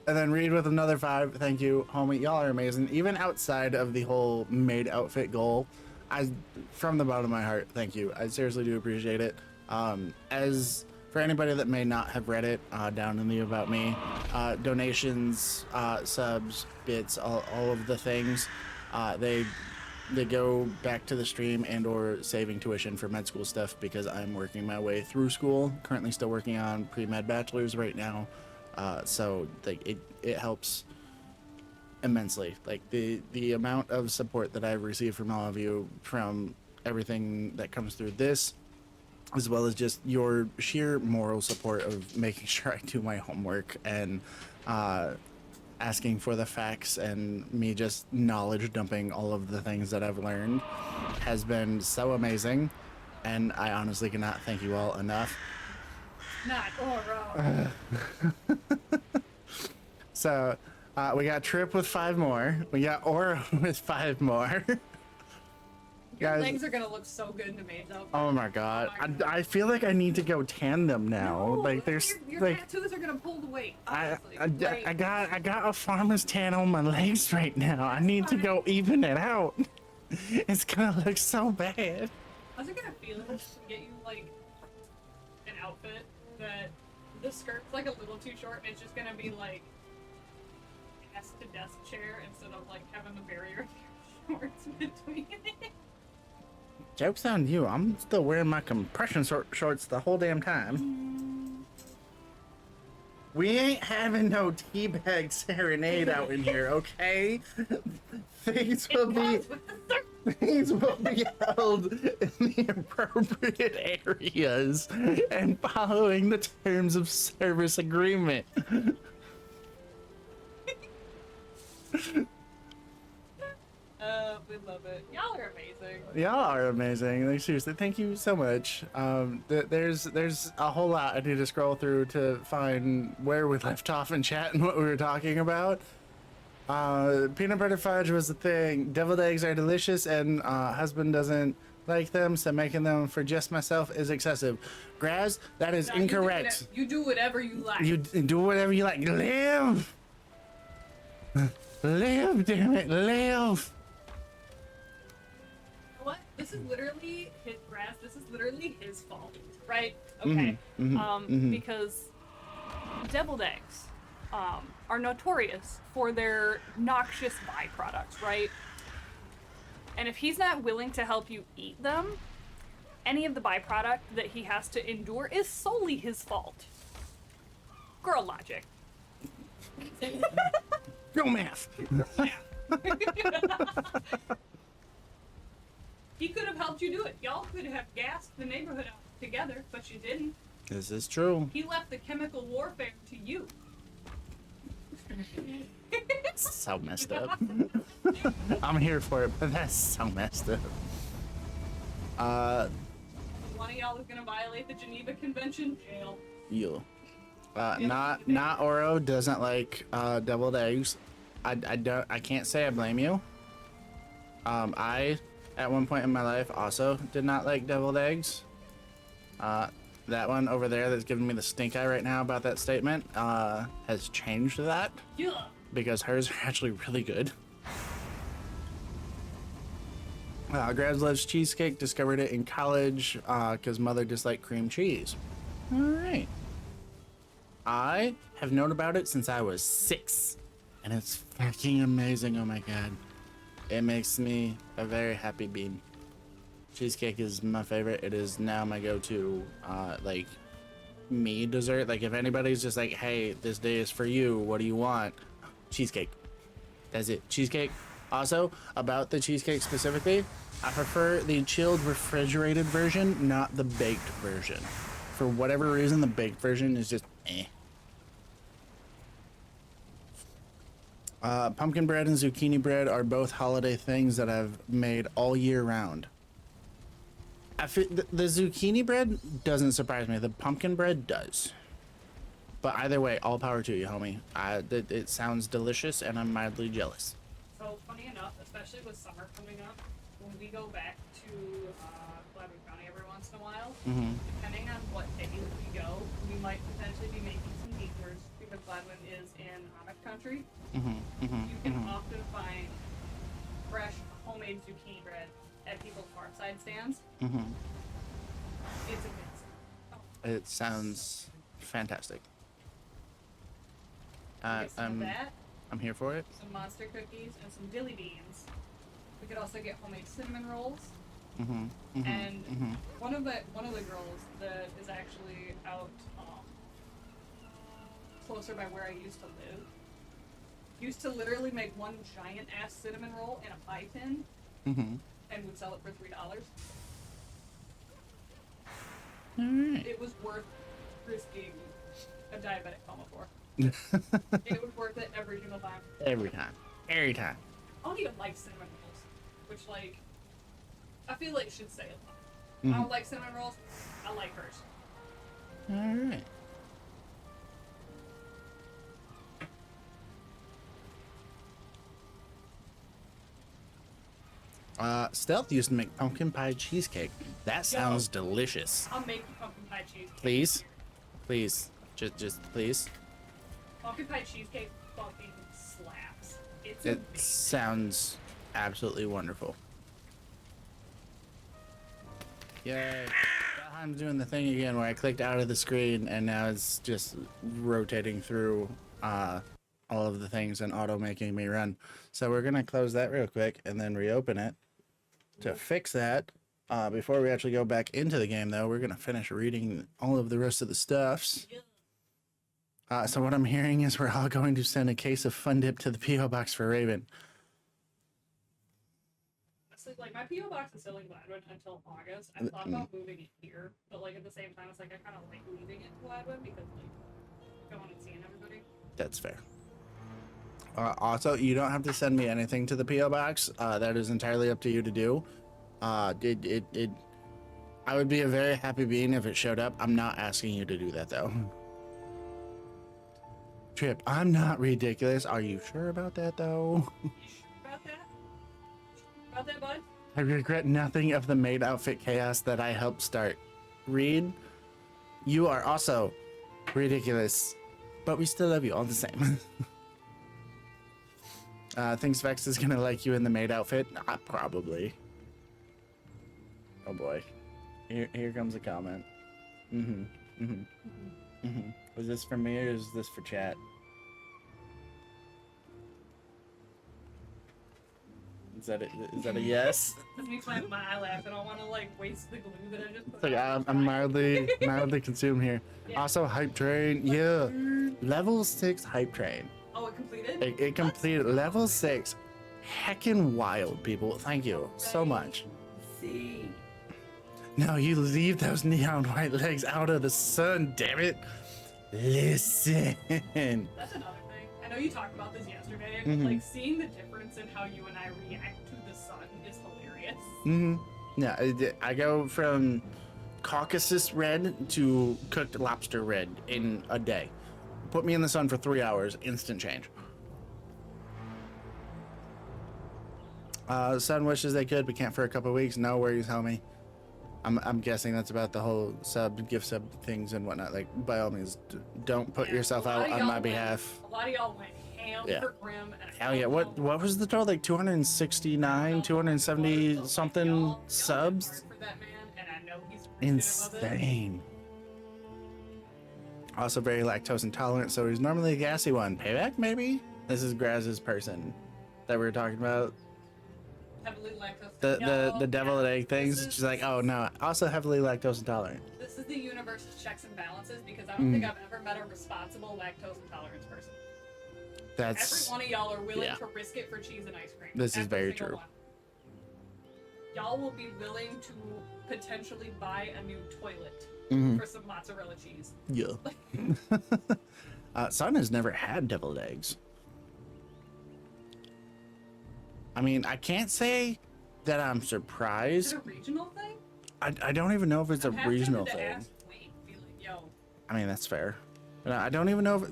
And then Reed with another 5. Thank you, homie. Y'all are amazing. Even outside of the whole maid outfit goal, from the bottom of my heart, thank you. I seriously do appreciate it. As for anybody that may not have read it, down in the About Me, donations, subs, bits, all of the things, they go back to the stream and or saving tuition for med school stuff because I'm working my way through school. Currently still working on pre-med bachelor's right now. So like it helps immensely. Like the amount of support that I've received from all of you, from everything that comes through this, as well as just your sheer moral support of making sure I do my homework and asking for the facts and me just knowledge dumping all of the things that I've learned has been so amazing, and I honestly cannot thank you all enough. Not Oro. So we got Trip with 5 more. We got Oro with 5 more. Your Guys, legs are gonna look so good in the maid's outfit. oh my god. Oh my God. I feel like I need to go tan them now. No, like there's your like tattoos are gonna pull the weight. I Honestly. got a farmer's tan on my legs right now. I need to go even it out. It's gonna look so bad. How's it gonna feel to get you like an outfit that the skirt's like a little too short and it's just gonna be like desk to desk chair instead of like having the barrier of your shorts between it? Joke's on you. I'm still wearing my compression shorts the whole damn time. We ain't having no teabag serenade out in here, okay? Things will be held in the appropriate areas and following the terms of service agreement. We love it. Y'all are amazing. Y'all are amazing. Like, seriously, thank you so much. There's a whole lot I need to scroll through to find where we left off in chat and what we were talking about. Peanut butter fudge was the thing. Deviled eggs are delicious, and husband doesn't like them, so making them for just myself is excessive. Graz, that is incorrect. You do whatever you like. You do whatever you like. Live! Live, damn it, live! What? This is literally his grass. This is literally his fault, right? Okay. Because deviled eggs are notorious for their noxious byproducts, right? And if he's not willing to help you eat them, any of the byproduct that he has to endure is solely his fault. Girl logic. Go math! He could have helped you do it. Y'all could have gassed the neighborhood out together, but you didn't. This is true. He left the chemical warfare to you. So messed up. I'm here for it, but that's so messed up. One of y'all is gonna violate the Geneva Convention, jail. You. Not Oro doesn't like deviled eggs. I can't say I blame you. I at one point in my life also did not like deviled eggs. That one over there that's giving me the stink eye right now about that statement has changed that Yeah. because hers are actually really good. Grabs loves cheesecake. Discovered it in college because mother disliked cream cheese. All right. I have known about it since I was 6, and it's fucking amazing. Oh my god, it makes me a very happy bean. Cheesecake is my favorite. It is now my go-to like me dessert. Like if anybody's just like, hey, this day is for you, what do you want? Cheesecake. That's it. Cheesecake. Also, about the cheesecake specifically, I prefer the chilled refrigerated version, not the baked version. For whatever reason, the baked version is just eh. Pumpkin bread and zucchini bread are both holiday things that I've made all year round. The zucchini bread doesn't surprise me. The pumpkin bread does. But either way, all power to you, homie. It sounds delicious, and I'm mildly jealous. So funny enough, especially with summer coming up, when we go back to Gladwin County every once in a while, depending on what days we go, we might potentially be making some detours because Gladwin is in Amish country. You can often find fresh homemade zucchini bread at people's farmside stands. It's amazing. Oh. It sounds fantastic. Get some of that, I'm here for it. some monster cookies, and some dilly beans. We could also get homemade cinnamon rolls. And one of the girls that is actually out closer by where I used to live used to literally make one giant ass cinnamon roll in a pie tin and would sell it for $3. Alright. It was worth risking a diabetic coma for. It was worth it every single time. Every time. Every time. I don't even like cinnamon rolls, which like I feel like should say a lot. I don't like cinnamon rolls. I like hers. Alright. Stealth used to make pumpkin pie cheesecake. That sounds delicious. I'll make you pumpkin pie cheesecake. Please? Please. Just please. Pumpkin pie cheesecake fucking slaps. It's It amazing. sounds absolutely wonderful. Yay. Valheim's doing the thing again where I clicked out of the screen and now it's just rotating through all of the things and auto making me run. So we're gonna close that real quick and then reopen it. To fix that, before we actually go back into the game though, we're gonna finish reading all of the rest of the stuffs. So what I'm hearing is we're all going to send a case of Fun Dip to the P.O. Box for Raven. Honestly, like my PO box is still in Gladwin until August. I thought about moving it here, but like at the same time, it's like I kind of like leaving it to Gladwin because like going and seeing everybody. That's fair. Also, you don't have to send me anything to the P.O. Box. That is entirely up to you to do. I would be a very happy being if it showed up. I'm not asking you to do that, though. Trip, I'm not ridiculous. Are you sure about that, though? You sure about that? About that, bud? I regret nothing of the maid outfit chaos that I helped start. Reed, you are also ridiculous, but we still love you all the same. Thinks Vex is gonna like you in the maid outfit? Probably. Oh boy. Here comes a comment. Was this for me or is this for chat? Is that a yes? This makes my eye laugh. I don't want to like waste the glue that I just put. It's like on. I'm mildly consumed here. Yeah. Also, hype train, yeah. Level 6 hype train. Oh, it completed. It completed level 6. Heckin' wild, people. Thank you so much. see. No, you leave those neon white legs out of the sun, damn it. Listen. That's another thing. I know you talked about this yesterday, but like seeing the difference in how you and I react to the sun is hilarious. Yeah, I go from Caucasus red to cooked lobster red in a day. Put me in the sun for 3 hours, instant change. Sun wishes they could, but can't for a couple of weeks. No worries, homie. I'm guessing that's about the whole gift sub things and whatnot. Like, by all means, don't put yourself out on my behalf. A lot of y'all went ham for Grim. And Hell yeah! What was the total? Like 269, 270 something subs. For that man, and I know he's Insane. Also very lactose intolerant, so he's normally a gassy one. Payback, maybe? This is Graz's person that we were talking about. Heavily lactose. The deviled egg things. She's like, oh no, also heavily lactose intolerant. This is the universe's checks and balances because I don't think I've ever met a responsible lactose intolerance person. That's Every one of y'all are willing to risk it for cheese and ice cream. This is very true. One. Y'all will be willing to potentially buy a new toilet for some mozzarella cheese. Yeah. Son has never had deviled eggs. I mean, I can't say that I'm surprised. Is it a regional thing? I don't even know if it's a regional thing. Ask Wade, be like, yo. I mean, that's fair. But I don't even know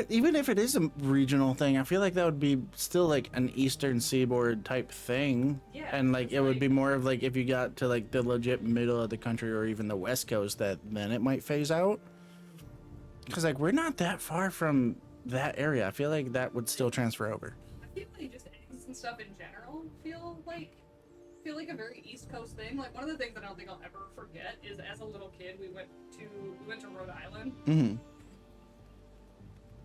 even if it is a regional thing, I feel like that would be still like an Eastern Seaboard type thing. Yeah, and like it would be more of like if you got to like the legit middle of the country or even the West Coast, that then it might phase out. Because like we're not that far from that area. I feel like that would still transfer over. I feel like just eggs and stuff in general feel like a very East Coast thing. Like one of the things that I don't think I'll ever forget is as a little kid we went to Rhode Island. Mm-hmm.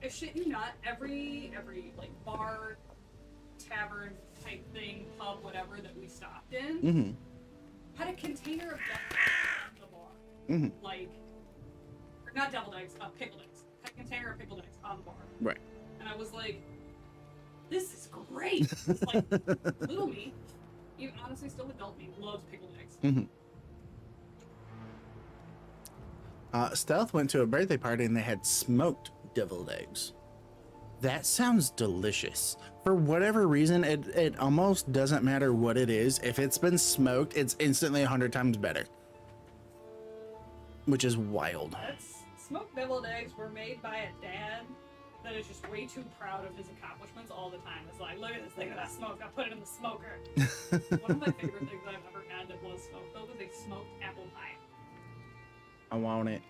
I shit you not, every like bar, tavern type thing, pub, whatever that we stopped in had a container of deviled eggs on the bar. Like, or not deviled eggs, pickled eggs. Had a container of pickled eggs on the bar. Right. And I was like, this is great. It's like little me, even honestly still adult me, loves pickled eggs. Stealth went to a birthday party and they had smoked deviled eggs. That sounds delicious. For whatever reason, it almost doesn't matter what it is. If it's been smoked, it's instantly 100 times better. Which is wild. Smoked deviled eggs were made by a dad that is just way too proud of his accomplishments all the time. It's like, look at this thing that I smoked, I put it in the smoker. One of my favorite things I've ever had that was smoked, though, was a smoked apple pie. I want it.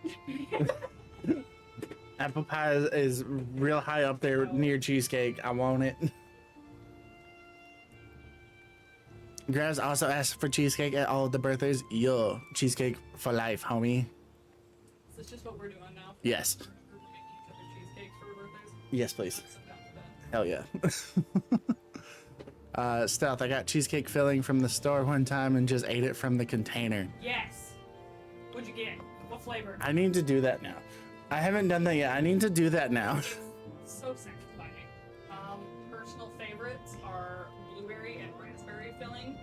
Apple pie is real high up there near cheesecake. I want it. Graz also asked for cheesecake at all of the birthdays. Yo, cheesecake for life, homie. Is this just what we're doing now? Yes. We're making each other cheesecakes for our birthdays? Yes, please. I'm down for that. Hell yeah. Stealth, I got cheesecake filling from the store one time and just ate it from the container. Yes. What'd you get? What flavor? I need to do that now. I haven't done that yet. I need to do that now. So satisfying. Personal favorites are blueberry and raspberry filling.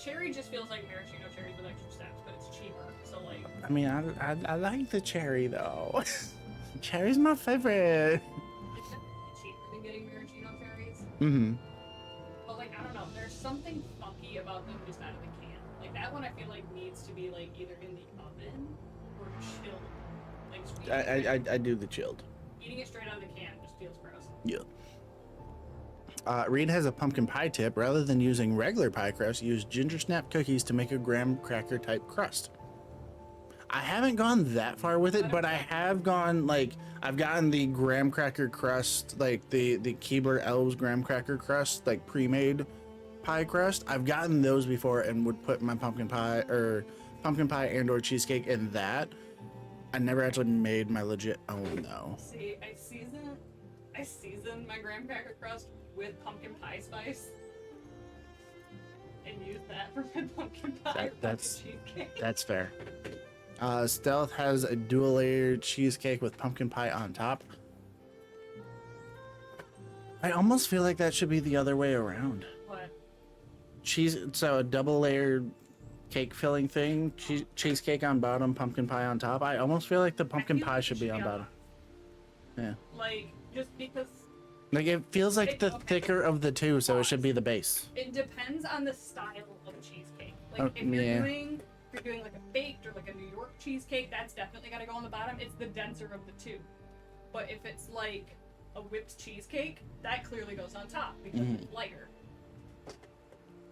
Cherry just feels like maraschino cherries with extra steps, but it's cheaper. So like. I mean, I like the cherry though. Cherry's my favorite. It's definitely cheaper than getting maraschino cherries. But like I don't know, there's something funky about them just out of the can. Like that one, I feel like needs to be like either in the oven or chilled. I do the chilled. Eating it straight out of the can just feels gross. Yeah. Reed has a pumpkin pie tip. Rather than using regular pie crust, use ginger snap cookies to make a graham cracker type crust. I haven't gone that far with it, but I have gone like I've gotten the graham cracker crust, like the Keebler Elves graham cracker crust, like pre-made pie crust. I've gotten those before and would put my pumpkin pie and or cheesecake in that. I never actually made my legit own though. See, I season my graham cracker crust with pumpkin pie spice and use that for my pumpkin pie. That's cheesecake. That's fair. Stealth has a dual layered cheesecake with pumpkin pie on top. I almost feel like that should be the other way around. What? So a double layered cake filling thing. Cheesecake on bottom, pumpkin pie on top. I almost feel like the I pumpkin feel pie like it should be on bottom. Yeah. Like, just because Like it feels like It- the okay. thicker of the two, so it should be the base. it depends on the style of cheesecake. Like, Oh, if you're yeah. doing like a baked or like a New York cheesecake, that's definitely gotta go on the bottom. It's the denser of the two. But if it's like a whipped cheesecake, that clearly goes on top because it's lighter.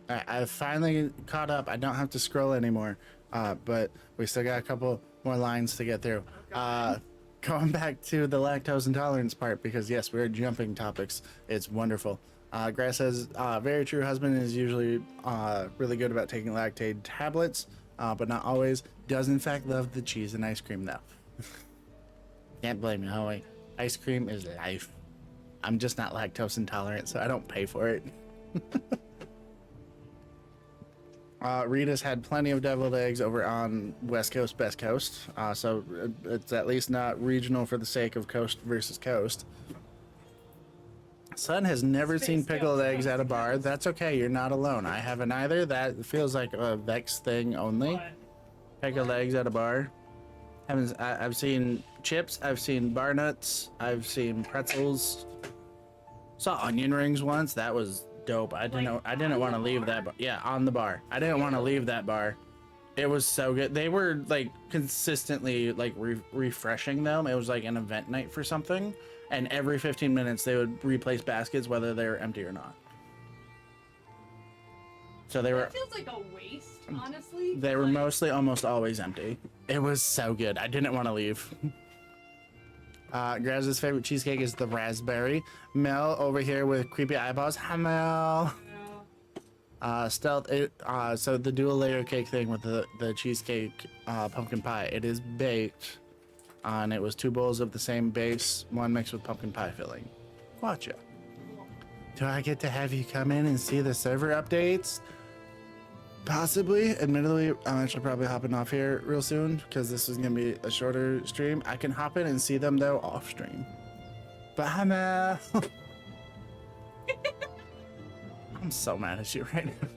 All right, I've finally caught up. I don't have to scroll anymore, but we still got a couple more lines to get through. Going back to the lactose intolerance part, because yes, we're jumping topics. It's wonderful. Grass says, very true. Husband is usually really good about taking lactate tablets, but not always. Does in fact love the cheese and ice cream though. Can't blame you, Howie. Ice cream is life. I'm just not lactose intolerant, so I don't pay for it. Rita's had plenty of deviled eggs over on West Coast, Best Coast, so it's at least not regional for the sake of coast versus coast. Son has never seen pickled eggs at a bar. That's okay, you're not alone. I haven't either. That feels like a Vex thing only. But Pickled eggs at a bar. I've seen chips, I've seen bar nuts, I've seen pretzels. Saw onion rings once. That was dope. I didn't want to leave that bar. Yeah, on the bar. I didn't want to leave that bar. It was so good. They were like consistently like refreshing them. It was like an event night for something, and every 15 minutes they would replace baskets whether they were empty or not. So they were that feels like a waste, honestly. they were Like, mostly almost always empty. It was so good. I didn't want to leave. Graz's favorite cheesecake is the raspberry. Mel over here with creepy eyeballs. Hi, Mel. Stealth. So the dual layer cake thing with the cheesecake pumpkin pie. It is baked, and it was 2 bowls of the same base, one mixed with pumpkin pie filling. Gotcha. Do I get to have you come in and see the server updates? Possibly. Admittedly, I'm actually probably hopping off here real soon because this is gonna be a shorter stream. I can hop in and see them though off stream. But hi, Mel. I'm so mad at you right now.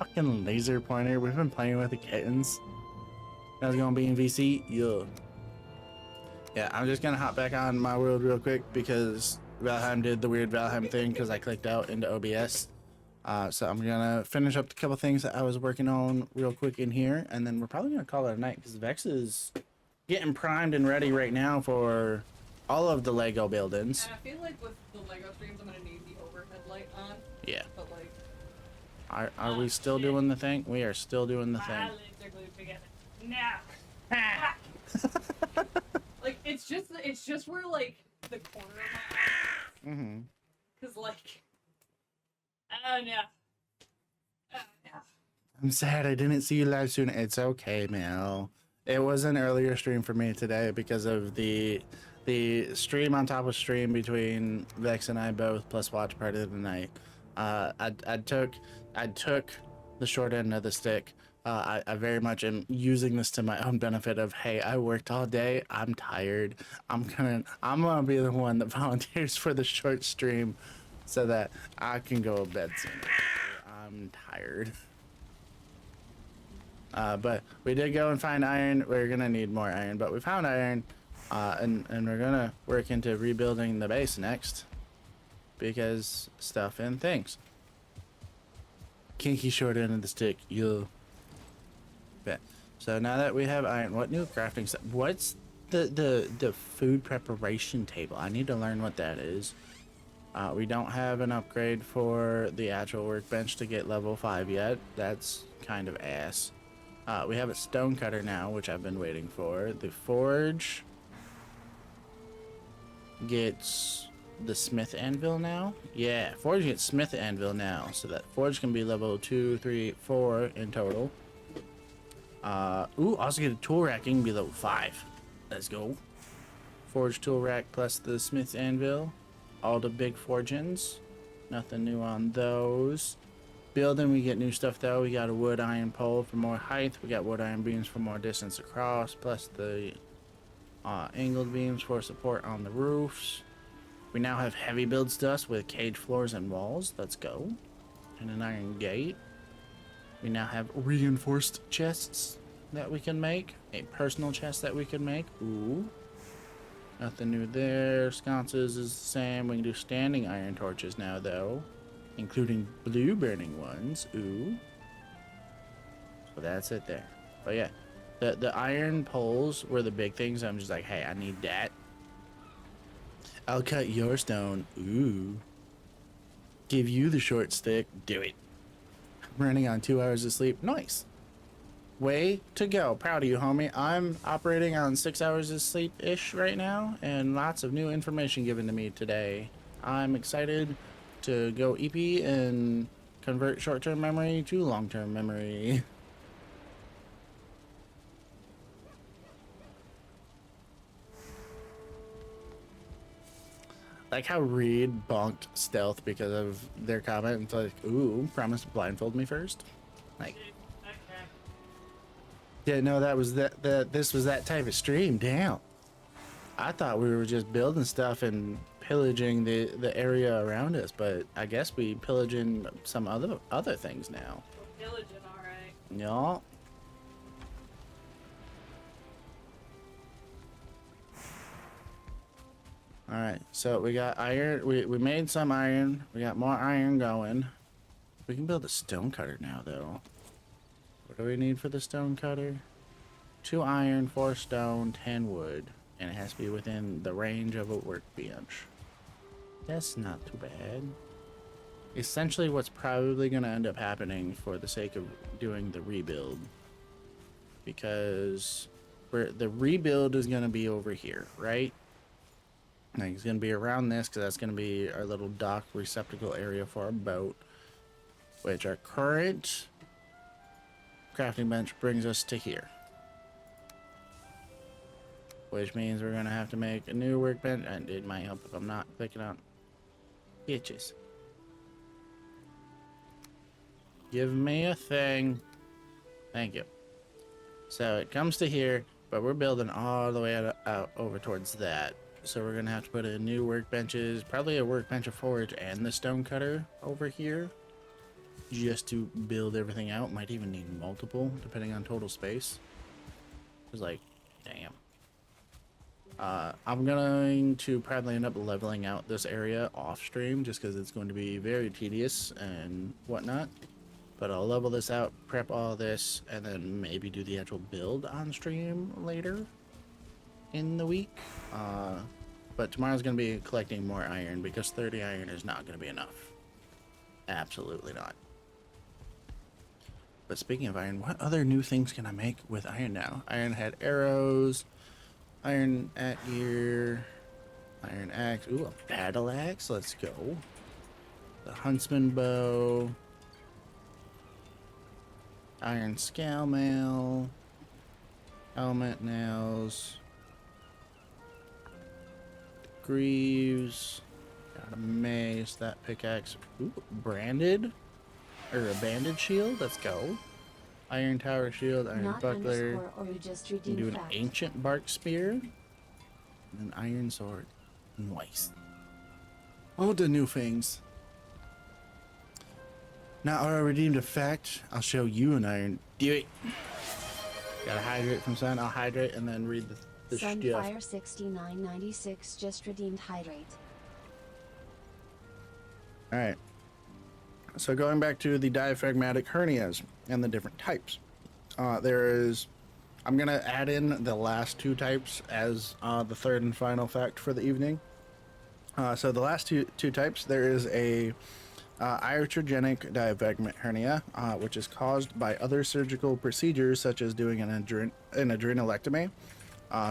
Fucking laser pointer. We've been playing with the kittens. I was gonna be in VC. Yeah, I'm just gonna hop back on my world real quick because Valheim did the weird Valheim thing because I clicked out into OBS. So I'm gonna finish up the couple things that I was working on real quick in here, and then we're probably gonna call it a night because Vex is getting primed and ready right now for all of the Lego buildings. And I feel like with the Lego streams, I'm gonna need the overhead light on. Yeah. But like, Are we still doing the thing? We are still doing the my thing. eyelids are glued together. Now. Like it's just where like the corner of my eye. Mm-hmm. Cause like, oh no. Oh no. I'm sad I didn't see you live soon. It's okay, Mel. It was an earlier stream for me today because of the stream on top of stream between Vex and I both plus watch party of the night. I took the short end of the stick. I very much am using this to my own benefit of, hey, I worked all day, I'm tired, I'm gonna be the one that volunteers for the short stream so that I can go to bed soon. I'm tired. But we did go and find iron. We're gonna need more iron, but we found iron, and we're gonna work into rebuilding the base next because stuff and things. Kinky short end of the stick, you. Bet. So now that we have iron, what new crafting stuff? What's the food preparation table? I need to learn what that is. We don't have an upgrade for the actual workbench to get level 5 yet. That's kind of ass. We have a stone cutter now, which I've been waiting for. The forge gets the smith anvil now. Yeah, forge gets smith anvil now, so that forge can be level 2, 3, 4 in total. Also get a tool rack, it can be level 5. Let's go. Forge tool rack plus the smith anvil. All the big forgings. Nothing new on those. Building, we get new stuff though. We got a wood iron pole for more height. We got wood iron beams for more distance across, plus the angled beams for support on the roofs. We now have heavy build stuff with cage floors and walls. Let's go. And an iron gate. We now have reinforced chests that we can make. A personal chest that we can make. Ooh. Nothing new there. Sconces is the same. We can do standing iron torches now, though. Including blue burning ones. Ooh. So that's it there. But yeah. The iron poles were the big things. I'm just like, hey, I need that. I'll cut your stone. Ooh. Give you the short stick. Do it. I'm running on 2 hours of sleep. Nice. Way to go. Proud of you, homie. I'm operating on 6 hours of sleep-ish right now, and lots of new information given to me today. I'm excited to go EP and convert short-term memory to long-term memory. Like how Reed bonked stealth because of their comment. It's like, ooh, promise to blindfold me first. Like, yeah, no, that was this was that type of stream. Damn. I thought we were just building stuff and pillaging the area around us, but I guess we pillaging some other things now. We're pillaging, alright. Yeah. Alright, so we got iron. We made some iron. We got more iron going. We can build a stone cutter now, though. What do we need for the stone cutter? 2 iron, 4 stone, 10 wood. And it has to be within the range of a workbench. That's not too bad. Essentially what's probably going to end up happening for the sake of doing the rebuild. Because the rebuild is going to be over here, right? Like, it's going to be around this because that's going to be our little dock receptacle area for our boat. Which our current crafting bench brings us to here. Which means we're going to have to make a new workbench. And it might help if I'm not clicking on itches. Give me a thing. Thank you. So it comes to here, but we're building all the way out over towards that. So we're going to have to put in new workbenches, probably a workbench, a forge, and the stone cutter over here. Just to build everything out. Might even need multiple, depending on total space. It's like, damn. I'm going to probably end up leveling out this area off stream, just because it's going to be very tedious and whatnot. But I'll level this out, prep all this, and then maybe do the actual build on stream later in the week. But tomorrow's going to be collecting more iron, because 30 iron is not going to be enough. Absolutely not. But speaking of iron, what other new things can I make with iron now? Iron head arrows, iron at gear, iron axe. Ooh, a battle axe. Let's go. The huntsman bow, iron scale mail, helmet nails, greaves, got a mace, that pickaxe. Ooh, branded. Or a banded shield, let's go. Iron tower shield, iron Not buckler. or you just You can do an ancient bark spear. And an iron sword. Nice. All the new things. Now our redeemed effect. I'll show you an iron. Do it. Gotta hydrate from sun. I'll hydrate and then read the stuff. Sunfire 6996 just redeemed hydrate. Alright. So going back to the diaphragmatic hernias and the different types, I'm going to add in the last 2 types as the third and final fact for the evening. So the last two types, there is a iatrogenic diaphragmatic hernia, which is caused by other surgical procedures such as doing an adrenalectomy.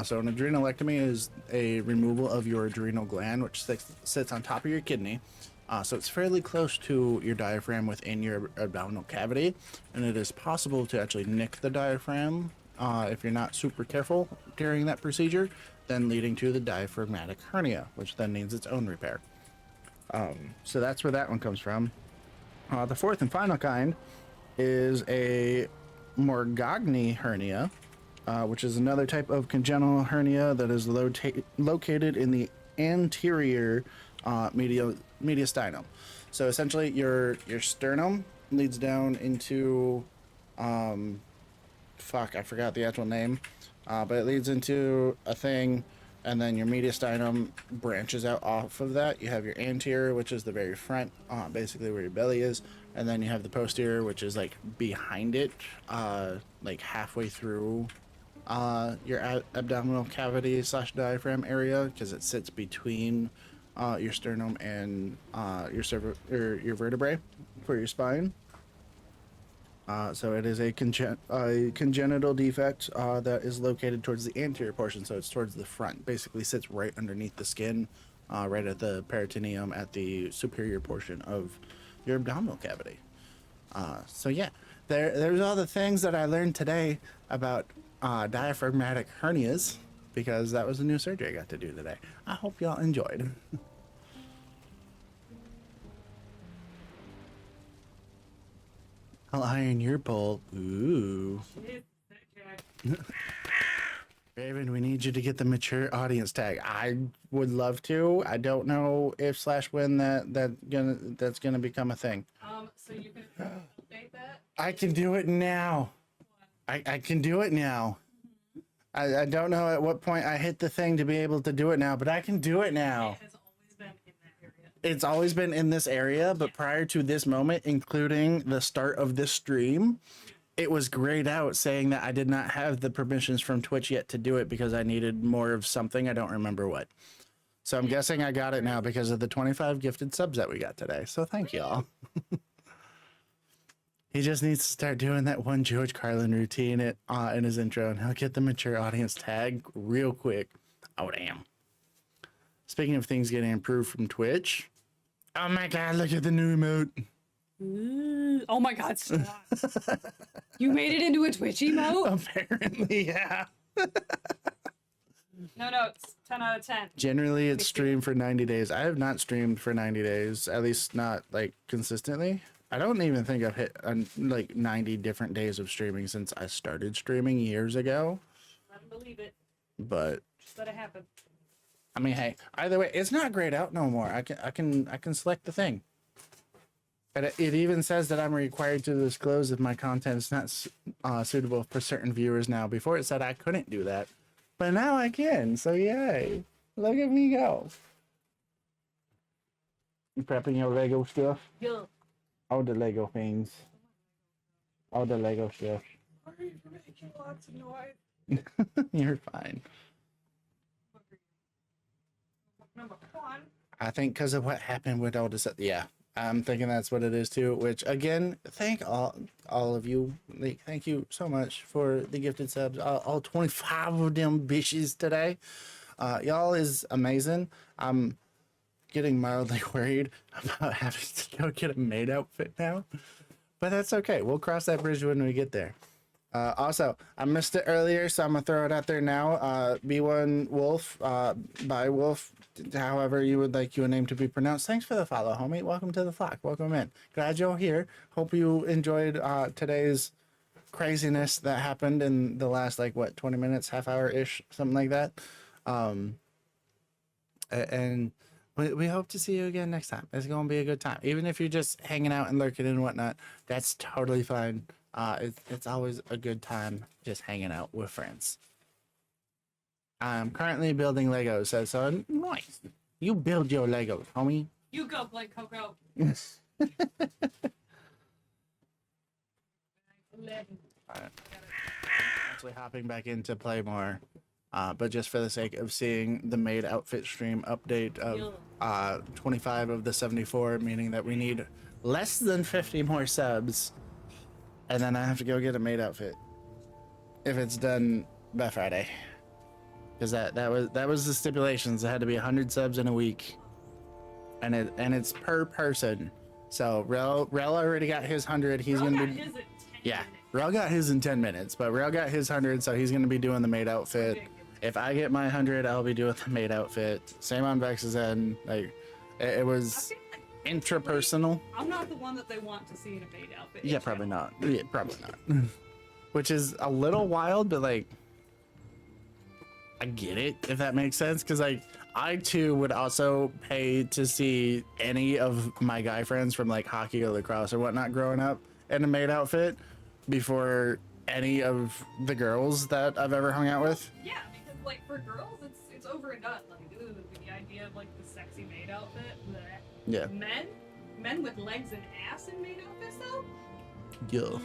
So an adrenalectomy is a removal of your adrenal gland, which sits on top of your kidney. So it's fairly close to your diaphragm within your abdominal cavity, and it is possible to actually nick the diaphragm if you're not super careful during that procedure, then leading to the diaphragmatic hernia, which then needs its own repair. So that's where that one comes from. The fourth and final kind is a Morgagni hernia, which is another type of congenital hernia that is located in the anterior mediastinum. So essentially your sternum leads down into Fuck, I forgot the actual name. But it leads into a thing, and then your mediastinum branches out off of that. You have your anterior, which is the very front, basically where your belly is, and then you have the posterior, which is like behind it, like halfway through your abdominal cavity slash diaphragm area, because it sits between your sternum and your vertebrae for your spine. So it is a congenital defect that is located towards the anterior portion, so it's towards the front. Basically sits right underneath the skin, right at the peritoneum at the superior portion of your abdominal cavity. So yeah, there's all the things that I learned today about diaphragmatic hernias, because that was a new surgery I got to do today. I hope y'all enjoyed. I'll iron your bowl. Ooh. Raven, we need you to get the mature audience tag. I would love to. I don't know if slash when that's gonna become a thing. So you can update that? I can do it now. I can do it now. I don't know at what point I hit the thing to be able to do it now, but I can do it now. It has always been in that area. It's always been in this area, but prior to this moment, including the start of this stream, it was grayed out saying that I did not have the permissions from Twitch yet to do it because I needed more of something. I don't remember what. So I'm guessing I got it now because of the 25 gifted subs that we got today. So thank y'all. He just needs to start doing that one George Carlin routine in his intro, and he'll get the mature audience tag real quick. Oh, damn. Speaking of things getting improved from Twitch. Oh my God, look at the new emote. Ooh, oh my God, stop. You made it into a Twitch emote? Apparently, yeah. No notes. 10 out of 10. Generally, it's streamed for 90 days. I have not streamed for 90 days, at least not like consistently. I don't even think I've hit like 90 different days of streaming since I started streaming years ago. I don't believe it. But Just let it happen. I mean, hey, either way, it's not grayed out no more. I can select the thing. And it even says that I'm required to disclose if my content is not suitable for certain viewers now. Before it said I couldn't do that, but now I can. So yay! Look at me go. You prepping your Lego stuff? Yeah. All the Lego things. All the Lego stuff. Sorry for making lots of noise. You're fine. Number 1. I think because of what happened with all this, yeah, I'm thinking that's what it is too. Which again, thank all of you. Like, thank you so much for the gifted subs. All 25 of them bitches today. Y'all is amazing. I'm getting mildly worried about having to go get a maid outfit now, but that's okay. We'll cross that bridge when we get there. Also, I missed it earlier, so I'm gonna throw it out there now. B1 Wolf, by Wolf, however you would like your name to be pronounced. Thanks for the follow, homie. Welcome to the flock. Welcome in. Glad you're here. Hope you enjoyed today's craziness that happened in the last, like, what, 20 minutes, half hour ish, something like that. And we hope to see you again next time. It's gonna be a good time. Even if you're just hanging out and lurking and whatnot, that's totally fine. It's always a good time just hanging out with friends. I'm currently building Legos, so nice. You build your Legos, homie. You go, Blake Coco. Yes. 11. Actually hopping back in to play more, but just for the sake of seeing the maid outfit stream update of 25 of the 74, meaning that we need less than 50 more subs, and then I have to go get a maid outfit if it's done by Friday. Because that was the stipulations. It had to be 100 subs in a week, and it's per person. So Rel already got his 100. He's gonna be, yeah. Rel got his in 10 minutes, but Rel got his 100, so he's gonna be doing the maid outfit. If I get my 100, I'll be doing the maid outfit. Same on Vex's end. Like, it was intrapersonal. I'm not the one that they want to see in a maid outfit. Yeah, probably not. Yeah, probably not. Which is a little wild, but like, I get it, if that makes sense. Because like, I too would also pay to see any of my guy friends from like hockey or lacrosse or whatnot growing up in a maid outfit. before any of the girls that I've ever hung out with. Yeah, because like for girls, it's over and done. Like, ooh, the idea of like the sexy maid outfit. Bleh. Yeah. Men with legs and ass in maid outfits though. Yeah.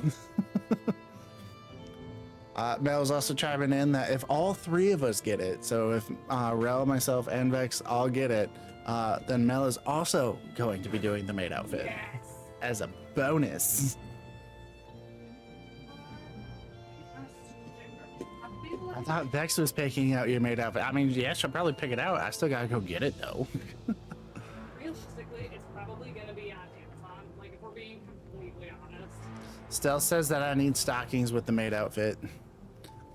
Mel's also chiming in that if all three of us get it, so if Rel, myself, and Vex all get it, then Mel is also going to be doing the maid outfit Yes. as a bonus. I thought Vex was picking out your maid outfit. I mean, yeah, she'll probably pick it out. I still gotta go get it though. Realistically, it's probably gonna be on Amazon. Like if we're being completely honest. Stealth says that I need stockings with the maid outfit.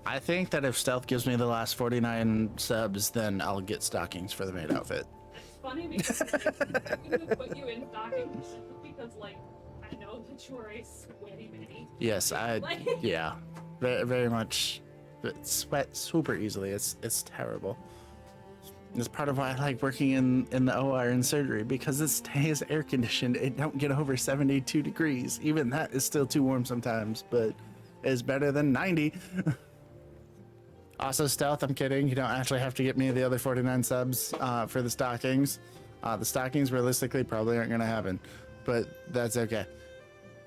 I think that if Stealth gives me the last 49 subs, then I'll get stockings for the maid outfit. It's funny because like, I'm gonna put you in stockings because like I know that you are a sweaty Minnie. Yes, yeah, very, very much. But sweat super easily. It's terrible. It's part of why I like working in the OR in surgery, because it stays air conditioned. It don't get over 72 degrees. Even that is still too warm sometimes, but it's better than 90. Also, Stealth, I'm kidding. You don't actually have to get me the other 49 subs for the stockings. The stockings realistically probably aren't gonna happen, but that's okay.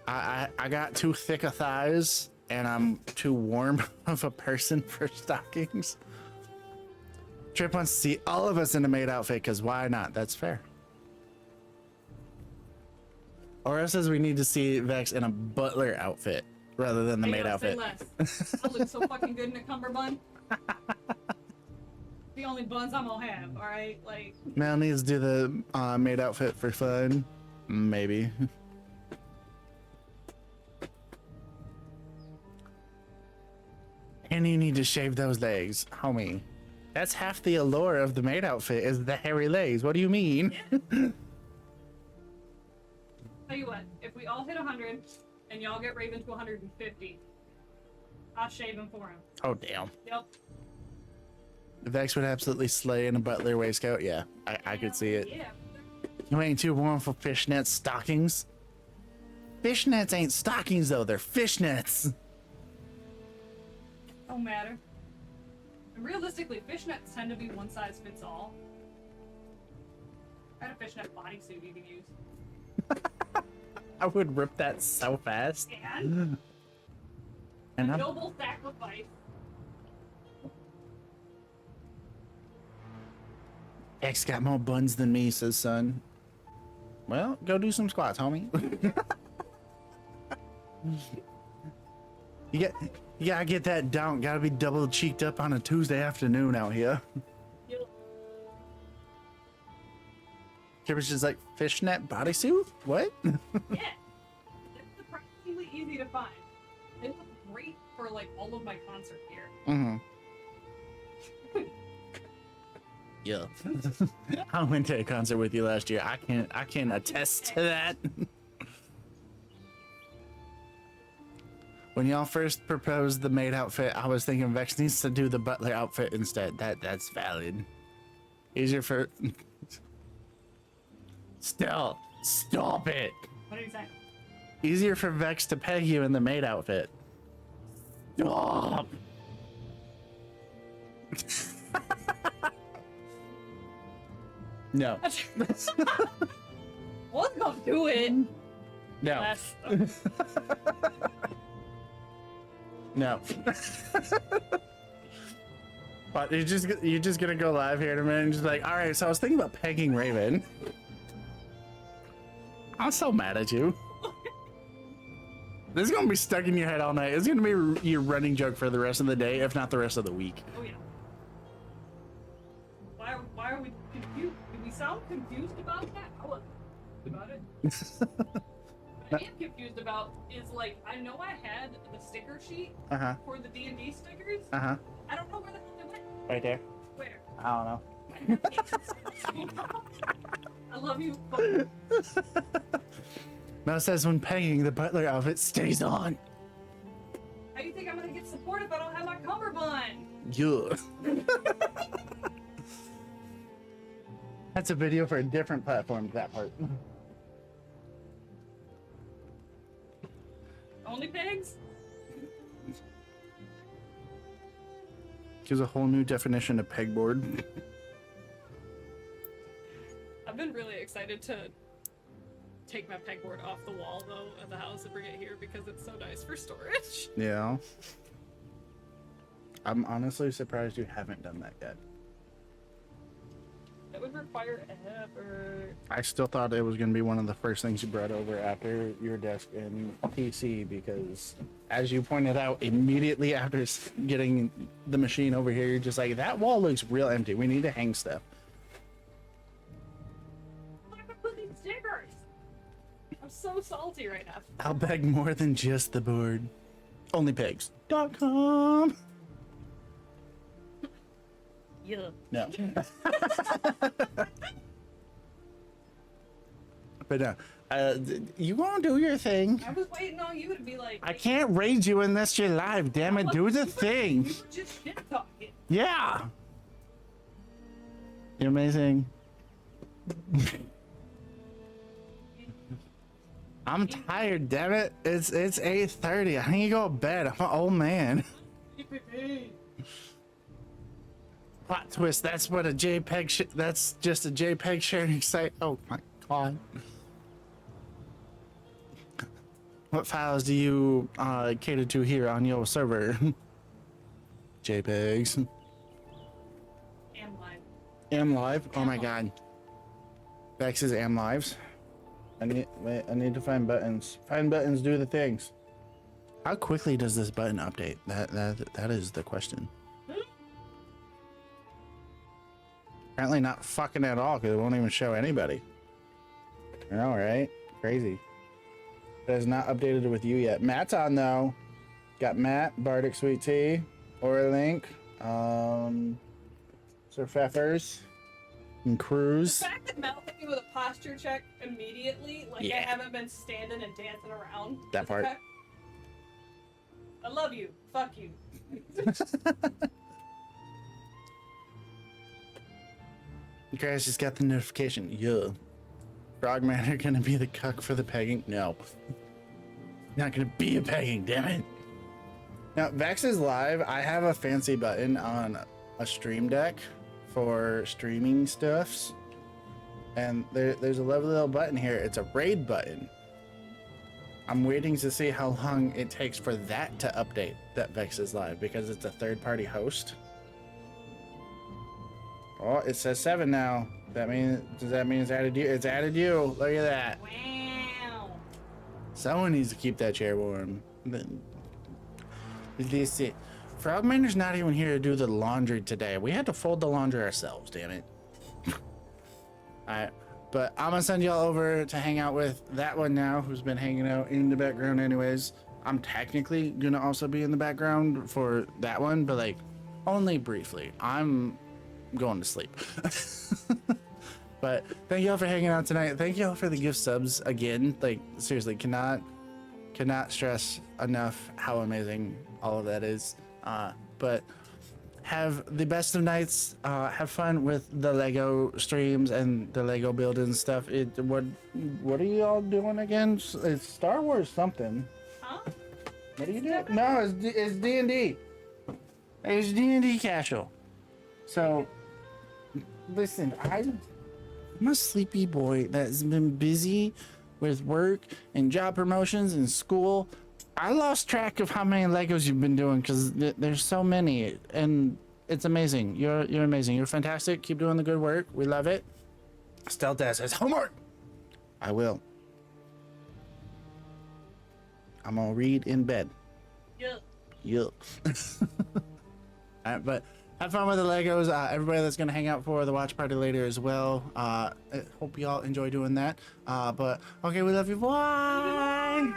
I got too thick of thighs and I'm too warm of a person for stockings. Trip wants to see all of us in a maid outfit, because why not? That's fair. Aura says we need to see Vex in a butler outfit rather than the maid outfit. Less. I look so fucking good in a cummerbund. The only buns I'm gonna have, alright? Like Mel needs to do the maid outfit for fun. Maybe. And you need to shave those legs, homie. That's half the allure of the maid outfit, is the hairy legs. What do you mean? yeah. Tell you what, if we all hit 100 and y'all get Raven to 150, I'll shave him for him. Oh, damn. Yep. Vex would absolutely slay in a butler waistcoat. Yeah, I could see it. Yeah. You ain't too warm for fishnet stockings. Fishnets ain't stockings, though. They're fishnets. Don't matter. And realistically, fishnets tend to be one size fits all. I had a fishnet bodysuit you can use. I would rip that so fast. And a noble sacrifice. X got more buns than me, says son. Well, go do some squats, homie. You gotta get that down. Gotta be double cheeked up on a Tuesday afternoon out here. Yep. Kimber's just like, fishnet bodysuit? What? Yeah. It's surprisingly easy to find. They look great for like all of my concert gear. Mm-hmm. Yeah. I went to a concert with you last year. I can attest to that. When y'all first proposed the maid outfit, I was thinking Vex needs to do the butler outfit instead. That's valid. Easier for... Still, stop it. What are you saying? Easier for Vex to peg you in the maid outfit. Stop. No. Wasn't gonna do it. No. Last- No. But you're just gonna go live here in a minute and just like, all right, so I was thinking about pegging Raven. I'm so mad at you. This is gonna be stuck in your head all night. It's gonna be your running joke for the rest of the day, if not the rest of the week. Oh yeah. Why are we confused? Do we sound confused about that? I wasn't about it. What I am confused about is like I know I had the sticker sheet for the D&D stickers. I don't know where the hell they went. Right there. Where? I don't know. I love you. Mel says when pegging, the butler outfit stays on. How do you think I'm gonna get support if I don't have my cummerbund? Yeah. That's a video for a different platform, that part. Only pegs? Gives a whole new definition of pegboard. I've been really excited to take my pegboard off the wall though at the house and bring it here because it's so nice for storage. Yeah. I'm honestly surprised you haven't done that yet. That would require effort. I still thought it was going to be one of the first things you brought over after your desk and PC because, as you pointed out, immediately after getting the machine over here, you're just like, that wall looks real empty. We need to hang stuff. Why am I putting stickers? I'm so salty right now. I'll beg more than just the board. Onlypegs.com. Yeah. No. But no, you gonna do your thing. I was waiting on you to be like, I can't raid you unless you're live. Damn it, do the thing. You were just shit talking. Yeah. You're amazing. I'm tired, damn it. It's 8:30. I need to go to bed. I'm an old man. Plot twist. That's what a JPEG. That's just a JPEG sharing site. Oh my god. What files do you cater to here on your server? JPEGs. Am live. Oh my god. Vex's Am lives. I need to find buttons. Find buttons. Do the things. How quickly does this button update? That is the question. Apparently not fucking at all because it won't even show anybody. I know, right? Crazy. It has not updated it with you yet. Matt's on though. Got Matt, Bardic Sweet Tea, Orlink, Sir Pfeffers, and Cruz. The fact that Mel hit me with a posture check immediately, like Yeah. I haven't been standing and dancing around. That part. Okay. I love you. Fuck you. Grass just got the notification. Yeah. Frogman are gonna be the cuck for the pegging? No. Not gonna be a pegging, damn it. Now, Vex is live. I have a fancy button on a stream deck for streaming stuffs. And there's a lovely little button here. It's a raid button. I'm waiting to see how long it takes for that to update that Vex is live because it's a third-party host. Oh, it says 7 now. Does that mean it's added you? It's added you. Look at that. Wow. Someone needs to keep that chair warm. This it. Frogmaner's not even here to do the laundry today. We had to fold the laundry ourselves, damn it. Alright. But I'm gonna send y'all over to hang out with that one now, who's been hanging out in the background anyways. I'm technically gonna also be in the background for that one, but like only briefly. I'm going to sleep. But thank y'all for hanging out tonight. Thank y'all for the gift subs again. Like seriously, cannot stress enough how amazing all of that is. But have the best of nights. Have fun with the Lego streams and the Lego building stuff. What are you all doing again? It's Star Wars something. Huh? What are you doing? No, it's D&D. It's D&D casual. So, listen, I'm a sleepy boy that's been busy with work and job promotions and school. I lost track of how many Legos you've been doing because there's so many, and it's amazing. You're amazing. You're fantastic. Keep doing the good work. We love it. Stealth Dad says homework. I will. I'm gonna read in bed. Yeah. Yup. Alright, but have fun with the Legos. Everybody that's gonna hang out for the watch party later as well. I hope y'all enjoy doing that. But okay, we love you. Bye.